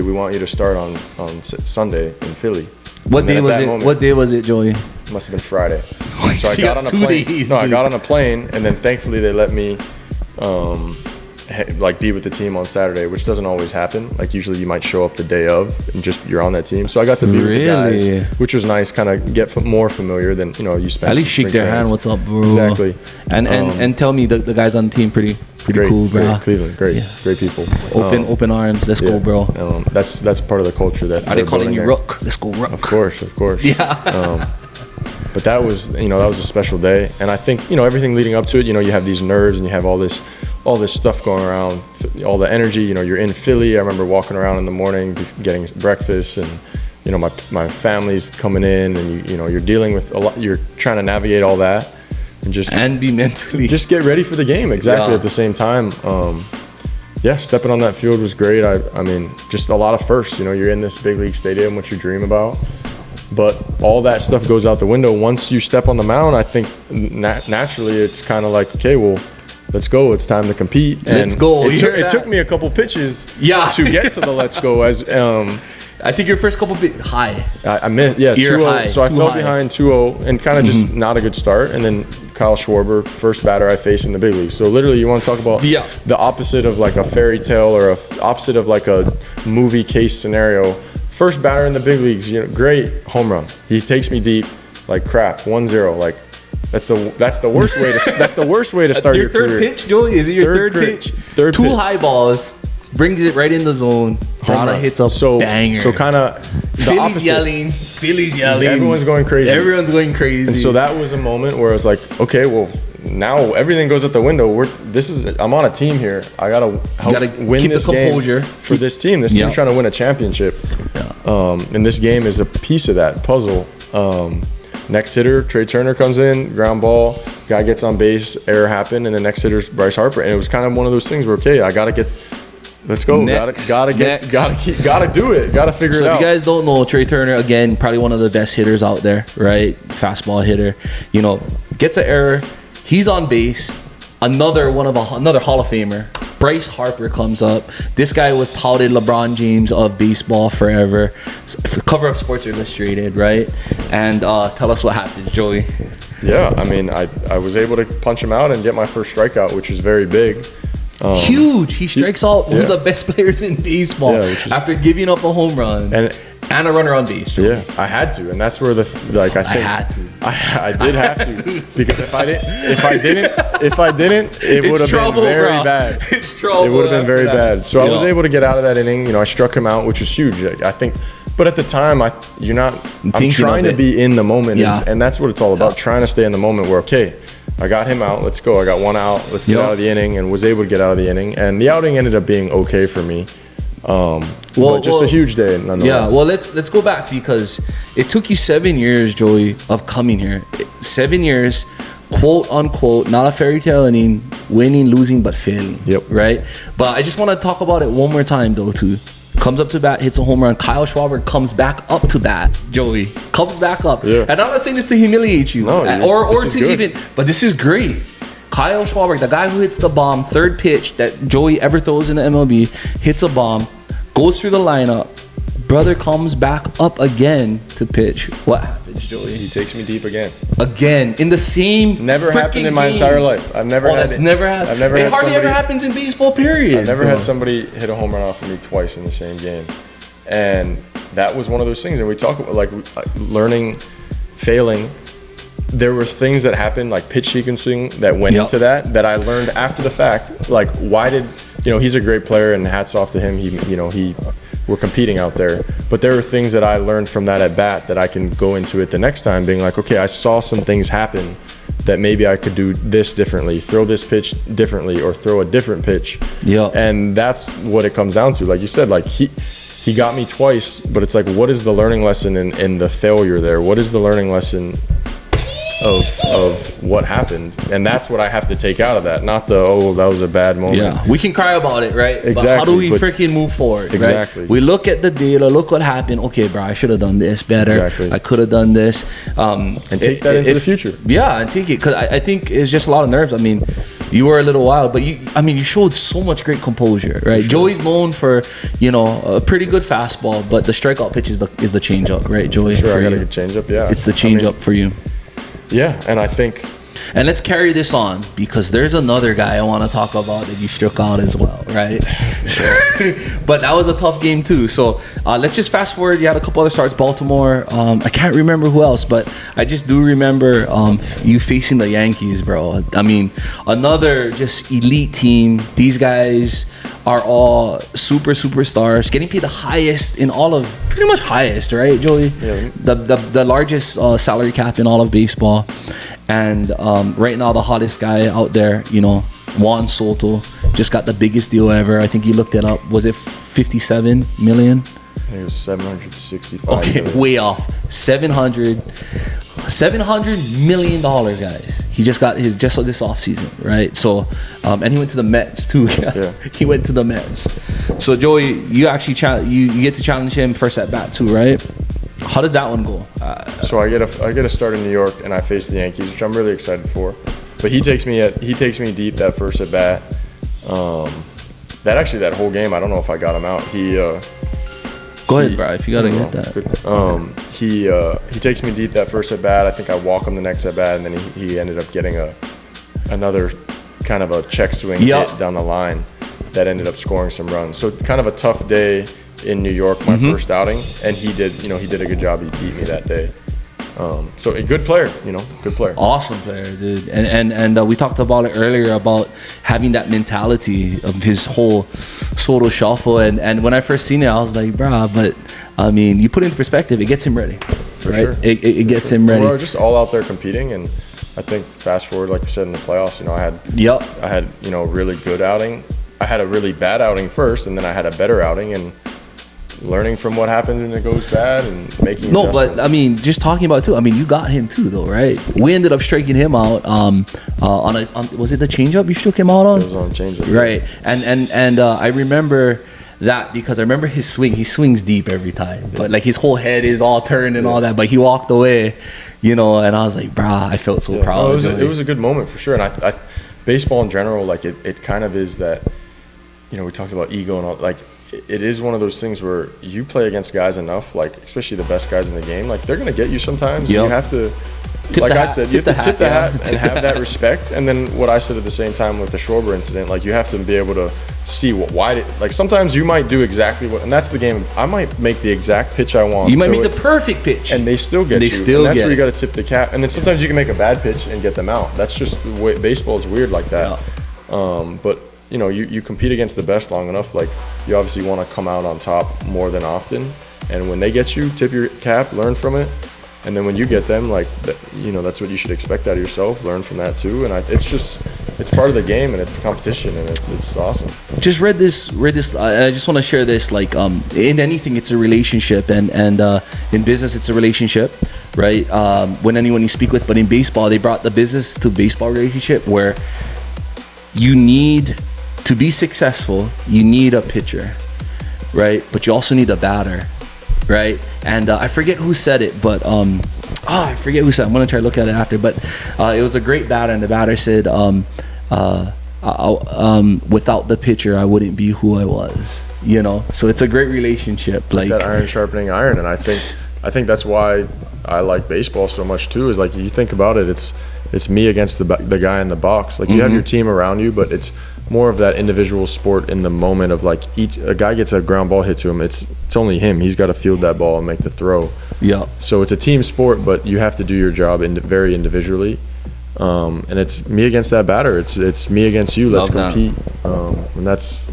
we want you to start on Sunday in Philly. What day was it? What day was it, Joey? It must have been Friday. So I got on a plane. I got on a plane, and then thankfully they let me be with the team on Saturday, which doesn't always happen. Like usually you might show up the day of and just you're on that team. So I got to be with the guys, which was nice. Kind of get more familiar than you spend. At least shake their hand. What's up, bro? Exactly. And tell me the guys on the team pretty cool, bro. Great, Cleveland, great people. Open arms. Let's go, bro. That's part of the culture that. Are they calling you Rook? Let's go, Rook. Of course. Yeah. But that was a special day, and I think everything leading up to it. You have these nerves and you have all this stuff going around, all the energy. You're in Philly. I remember walking around in the morning, getting breakfast, and my family's coming in, and you're dealing with a lot. You're trying to navigate all that, and be mentally just get ready for the game exactly at the same time. Stepping on that field was great. I mean, just a lot of firsts. You're in this big league stadium, which you dream about. But all that stuff goes out the window once you step on the mound. I think naturally it's kind of like, okay, well, let's go. It's time to compete. And let's go. It took me a couple pitches to get to the let's go. As I think your first couple high. I meant 2-0. So I fell behind 2-0 and kind of just not a good start. And then Kyle Schwarber, first batter I faced in the big leagues. So literally, you want to talk about the opposite of like a fairy tale or opposite of like a movie case scenario. First batter in the big leagues, great home run. He takes me deep, like crap, 1-0. Like that's the worst way to start your career. Your third pitch, Joey? Is it your third pitch? Two high balls, brings it right in the zone. Brana hits a banger. So kind of Philly's yelling. Everyone's going crazy. And so that was a moment where I was like, okay, well, now everything goes out the window. I'm on a team here. I gotta help win this game for this team. This team's trying to win a championship. And this game is a piece of that puzzle. Next hitter, Trey Turner comes in, ground ball, guy gets on base, error happened, and the next hitter's Bryce Harper. And it was kind of one of those things where, okay, let's go. Gotta do it. Gotta figure it out. So if you guys don't know, Trey Turner, again, probably one of the best hitters out there, right? Fastball hitter. You know, gets an error. He's on base. Another Hall of Famer. Bryce Harper comes up. This guy was touted LeBron James of baseball forever. Cover of Sports Illustrated, right? And tell us what happened, Joey. Yeah, I mean, I was able to punch him out and get my first strikeout, which was very big. Huge. He strikes out one of the best players in baseball after giving up a home run and a runner on base. Joey. Yeah, I had to, and that's where I did have to because if I didn't, it would have been very bad. It's trouble. It would have been very bad. So I was able to get out of that inning. You know, I struck him out, which was huge. I think. But at the time, I'm trying to be in the moment, and that's what it's all about. Trying to stay in the moment. Where I got him out. Let's go. I got one out. Let's get out of the inning, and was able to get out of the inning. And the outing ended up being okay for me. But just a huge day. Nonetheless. Yeah. Well, let's go back because it took you 7 years, Joey, of coming here. 7 years, quote unquote, not a fairy tale inning, winning, losing, but failing. Yep. Right. But I just want to talk about it one more time, though, too. Comes up to bat, hits a home run. Kyle Schwarber comes back up to bat. Joey comes back up. Yeah. And I'm not saying this to humiliate you, or to even, but this is great. Kyle Schwarber, the guy who hits the bomb, third pitch that Joey ever throws in the MLB, hits a bomb, goes through the lineup. Brother comes back up again to pitch. What happens, Joey? He takes me deep again. Again in the same. Never happened in my entire life. I've never had. That's never happened. It hardly ever happens in baseball. Period. I've never had somebody hit a home run off of me twice in the same game, and that was one of those things. And we talk about like learning, failing. There were things that happened, like pitch sequencing, that went into that I learned after the fact. Like, why did he's a great player, and hats off to him. We're competing out there, but there are things that I learned from that at bat that I can go into it the next time, being like, okay, I saw some things happen that maybe I could do this differently, throw this pitch differently, or throw a different pitch. Yeah, and that's what it comes down to. Like you said, like he got me twice, but it's like, what is the learning lesson in the failure there? What is the learning lesson of what happened? And that's what I have to take out of that, not that was a bad moment. Yeah, we can cry about it, right? Exactly. But how do we freaking move forward? Exactly. Right? We look at the data, look what happened. Okay, bro, I should have done this better. Exactly. I could have done this. And take that into the future. Yeah, and take it, because I think it's just a lot of nerves. I mean, you were a little wild, but you showed so much great composure, right? Sure. Joey's known for, a pretty good fastball, but the strikeout pitch is the changeup, right, Joey? Sure, I got a good changeup, yeah. It's the changeup for you. Yeah, and I think... And let's carry this on, because there's another guy I want to talk about that you struck out as well, right? But that was a tough game too. So let's just fast forward. You had a couple other starts. Baltimore. I can't remember who else, but I just do remember you facing the Yankees, bro. I mean, another just elite team. These guys are all superstars, getting paid the highest in all of, pretty much highest, right, Joey? Yeah. The largest salary cap in all of baseball. And right now, the hottest guy out there, Juan Soto, just got the biggest deal ever. I think you looked it up. Was it 57 million? I think it was 765. Okay, million. Way off. $700 million, guys. He just got his just this offseason, right? So, and he went to the Mets too. Yeah. He went to the Mets. So, Joey, you actually you get to challenge him first at bat too, right? How does that one go? So I get a start in New York, and I face the Yankees, which I'm really excited for. But he takes me deep that first at bat. That whole game, I don't know if I got him out. Go ahead, bro. If you gotta get that. He takes me deep that first at bat. I think I walk him the next at bat, and then he ended up getting another kind of a check swing hit down the line that ended up scoring some runs. So kind of a tough day in New York, my first outing, and he did a good job. He beat me that day. So a good player, good player. Awesome player, dude. And we talked about it earlier about having that mentality of his whole Soto shuffle. And when I first seen it, I was like, bruh, but I mean, you put it into perspective, it gets him ready. For right? Sure. It gets him ready. We're just all out there competing, and I think fast forward, like you said, in the playoffs, I had really good outing. I had a really bad outing first, and then I had a better outing, and learning from what happens when it goes bad and making adjustments. But I mean, just talking about too. I mean, you got him too, though, right? We ended up striking him out on was it the changeup you struck him out on? It was on changeup, right? And I remember that because I remember his swing. He swings deep every time, but like his whole head is all turned and all that. But he walked away, and I was like, brah, I felt so proud. No, it was a good moment for sure. And I baseball in general, like it kind of is that. We talked about ego and all, like it is one of those things where you play against guys enough, like especially the best guys in the game, like they're gonna get you sometimes. You have to, like I said, you have to tip the hat and have that respect. And then what I said at the same time with the Schwarber incident, like you have to be able to see like sometimes you might do exactly what, and that's the game. I might make the exact pitch I want. You might make the perfect pitch, and they still get you. And that's where you got to tip the cap. And then sometimes you can make a bad pitch and get them out. That's just the way baseball is weird like that. Yeah. But you compete against the best long enough, like you obviously want to come out on top more than often. And when they get you, tip your cap, learn from it. And then when you get them, like, that's what you should expect out of yourself. Learn from that too. And it's part of the game, and it's the competition, and it's awesome. Just read this. I just want to share this. Like, in anything, it's a relationship, and in business, it's a relationship, right? When anyone you speak with, but in baseball, they brought the business to baseball relationship where you need to be successful. You need a pitcher, right? But you also need a batter. Right, and I forget who said it, but I forget who said it. I'm gonna try to look at it after, but it was a great batter, and the batter said, without the pitcher, I wouldn't be who I was. So it's a great relationship. Like that iron sharpening iron, and I think that's why I like baseball so much too. Is like you think about it, it's me against the guy in the box. Like you have your team around you, but it's more of that individual sport in the moment of like a guy gets a ground ball hit to him. It's only him. He's got to field that ball and make the throw. Yeah. So it's a team sport, but you have to do your job very individually. And it's me against that batter. It's me against you. Let's compete. And it's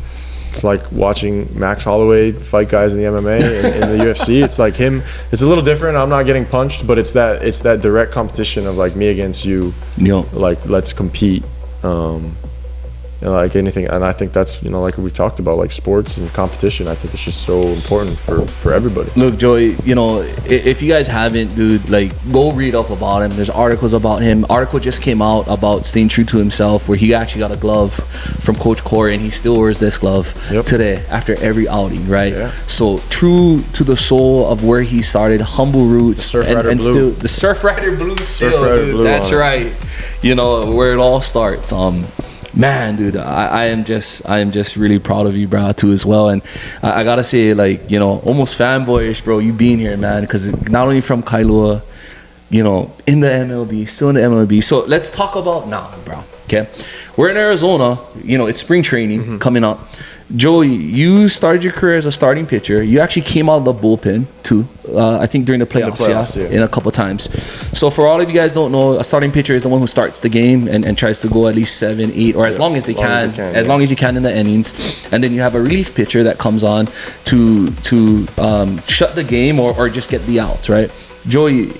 like watching Max Holloway fight guys in the MMA in the UFC. It's like him. It's a little different. I'm not getting punched, but it's that direct competition of like me against you. Like let's compete. Like anything, and I think that's like we talked about, like sports and competition. I think it's just so important for everybody. Look, Joey, if you guys haven't, dude, like go read up about him. There's articles about him. Article just came out about staying true to himself, where he actually got a glove from Coach Corey, and he still wears this glove today after every outing, right? Yeah. So true to the soul of where he started, humble roots, and still the Surf Rider Blue still, dude. That's right. Where it all starts. Man, dude, I am just really proud of you, bro, too, as well. And I gotta say, like, almost fanboyish, bro, you being here, man, because not only from Kailua, in the MLB, still in the MLB. So let's talk about now, bro. Okay, we're in Arizona. It's spring training coming up. Joey, you started your career as a starting pitcher. You actually came out of the bullpen too. I think during the playoffs, in a couple times. So for all of you guys don't know, a starting pitcher is the one who starts the game and tries to go at least 7, 8, or as long as they can, as long as you can in the innings. And then you have a relief pitcher that comes on to shut the game or just get the outs, right? Joey,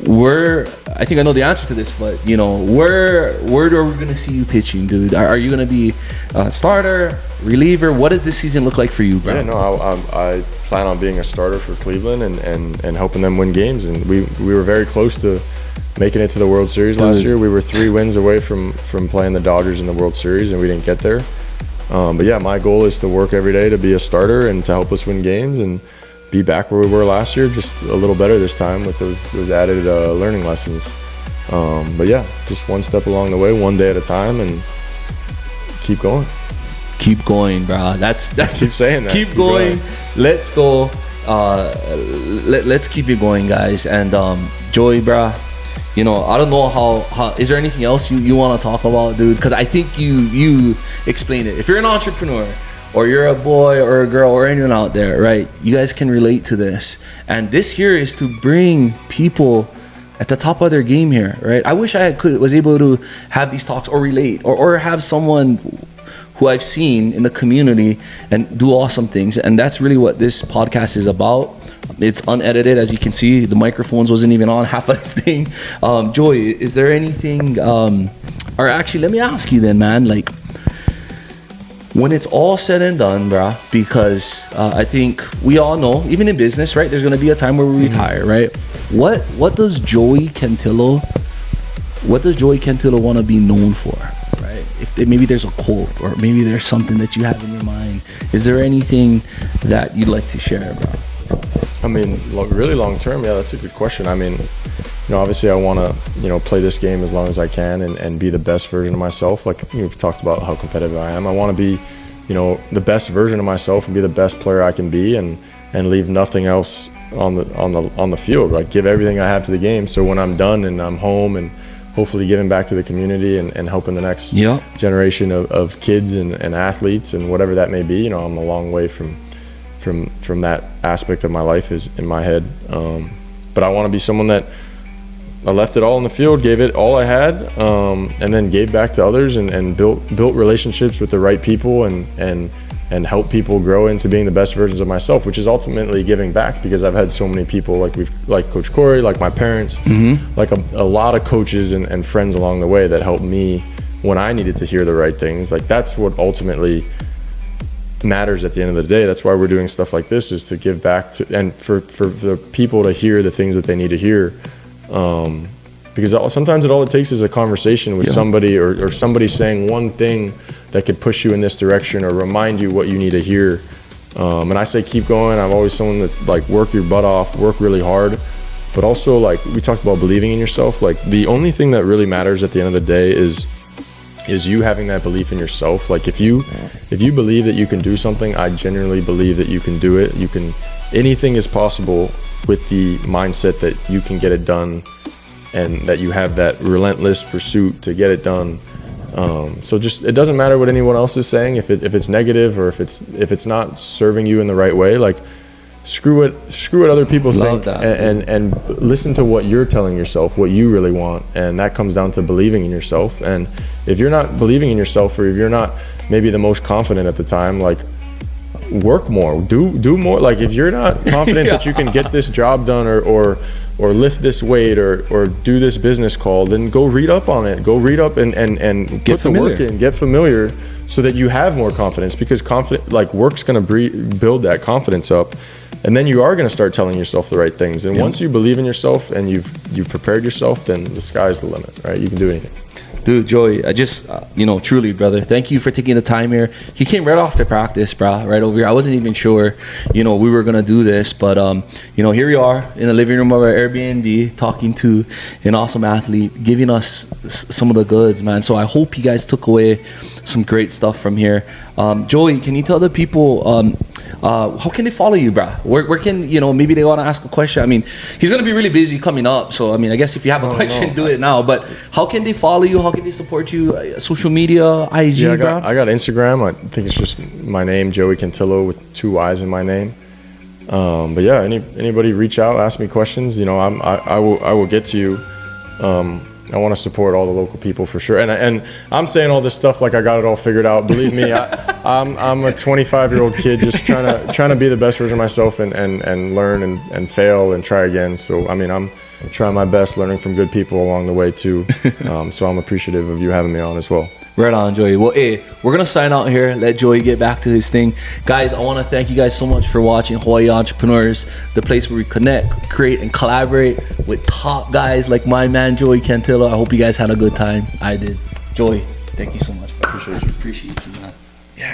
I think I know the answer to this, but where are we gonna see you pitching, dude? Are you gonna be a starter, reliever? What does this season look like for you, bro? Yeah, no, I plan on being a starter for Cleveland and helping them win games. And we were very close to making it to the World Series last year. We were 3 wins away from playing the Dodgers in the World Series, and we didn't get there. But yeah, my goal is to work every day to be a starter and to help us win games and be back where we were last year, just a little better this time with those added learning lessons. But yeah, just one step along the way, one day at a time, and keep going. Keep going, bro. That's keep saying that. Keep going. Let's go. Let's keep it going, guys. And Joey, bro, I don't know how. Is there anything else you want to talk about, dude? Because I think you explained it. If you're an entrepreneur, or you're a boy or a girl or anyone out there, right? You guys can relate to this. And this here is to bring people at the top of their game here, right? I wish I was able to have these talks or relate or have someone who I've seen in the community and do awesome things. And that's really what this podcast is about, It's unedited, as you can see. The microphones wasn't even on half of this thing. Joey, is there anything, or actually, let me ask you then, man, like, when it's all said and done, bruh, because I think we all know, even in business, right, there's going to be a time where we retire, right? What does Joey Cantillo want to be known for, right? If maybe there's a quote, or maybe there's something that you have in your mind. Is there anything that you'd like to share, bro? I mean, really long term, yeah, that's a good question. I mean, obviously I want to, play this game as long as I can and be the best version of myself. Like, we've talked about how competitive I am. I want to be, the best version of myself and be the best player I can be, and leave nothing else on the field. Like, give everything I have to the game. So when I'm done and I'm home and hopefully giving back to the community and helping the next generation of kids and athletes and whatever that may be, I'm a long way from that aspect of my life is in my head. But I want to be someone that I left it all in the field, gave it all I had, and then gave back to others and built relationships with the right people and help people grow into being the best versions of myself, which is ultimately giving back, because I've had so many people like Coach Corey, like my parents, like a lot of coaches and friends along the way that helped me when I needed to hear the right things. Like, that's what ultimately matters at the end of the day. That's why we're doing stuff like this, is to give back to, and for the people to hear the things that they need to hear. Because sometimes all it takes is a conversation with somebody, or somebody saying one thing that could push you in this direction or remind you what you need to hear. And I say keep going. I'm always someone that, like, work your butt off, work really hard, but also, like, we talked about believing in yourself. Like, the only thing that really matters at the end of the day is you having that belief in yourself. Like, if you believe that you can do something, I genuinely believe that you can do it. Anything is possible with the mindset that you can get it done, and that you have that relentless pursuit to get it done. So just, it doesn't matter what anyone else is saying. If it's negative, or if it's not serving you in the right way, like, screw what other people think, and listen to what you're telling yourself, what you really want. And that comes down to believing in yourself. And if you're not believing in yourself, or if you're not maybe the most confident at the time, like, work more, do more. Like, if you're not confident that you can get this job done, or lift this weight, or do this business call, then go read up on it. Go read up and put the work in, get familiar, so that you have more confidence, because work's going to build that confidence up. And then you are going to start telling yourself the right things. And once you believe in yourself and you've prepared yourself, then the sky's the limit, right? You can do anything. Dude, Joey, I just, truly, brother, thank you for taking the time here. He came right off to practice, bro, right over here. I wasn't even sure, we were going to do this, but, here we are in the living room of our Airbnb, talking to an awesome athlete, giving us some of the goods, man. So I hope you guys took away some great stuff from here. Joey, can you tell the people, how can they follow you, bro? Where can, maybe they want to ask a question. I mean, he's going to be really busy coming up. So, I mean, I guess if you have a question, do it now. But how can they follow you? How can they support you? Social media, IG, I got Instagram. I think it's just my name, Joey Cantillo, with 2 Y's in my name. But yeah, anybody reach out, ask me questions. I will get to you. I want to support all the local people for sure. And I'm saying all this stuff like I got it all figured out. Believe me, I'm a 25-year-old kid just trying to be the best version of myself and learn and fail and try again. So, I mean, I'm trying my best, learning from good people along the way too. So I'm appreciative of you having me on as well. Right on, Joey. Well, hey, we're going to sign out here, let Joey get back to his thing. Guys, I want to thank you guys so much for watching Hawaii Entrepreneurs, the place where we connect, create, and collaborate with top guys like my man, Joey Cantillo. I hope you guys had a good time. I did. Joey, thank you so much. Appreciate you. Appreciate you, man. Yeah.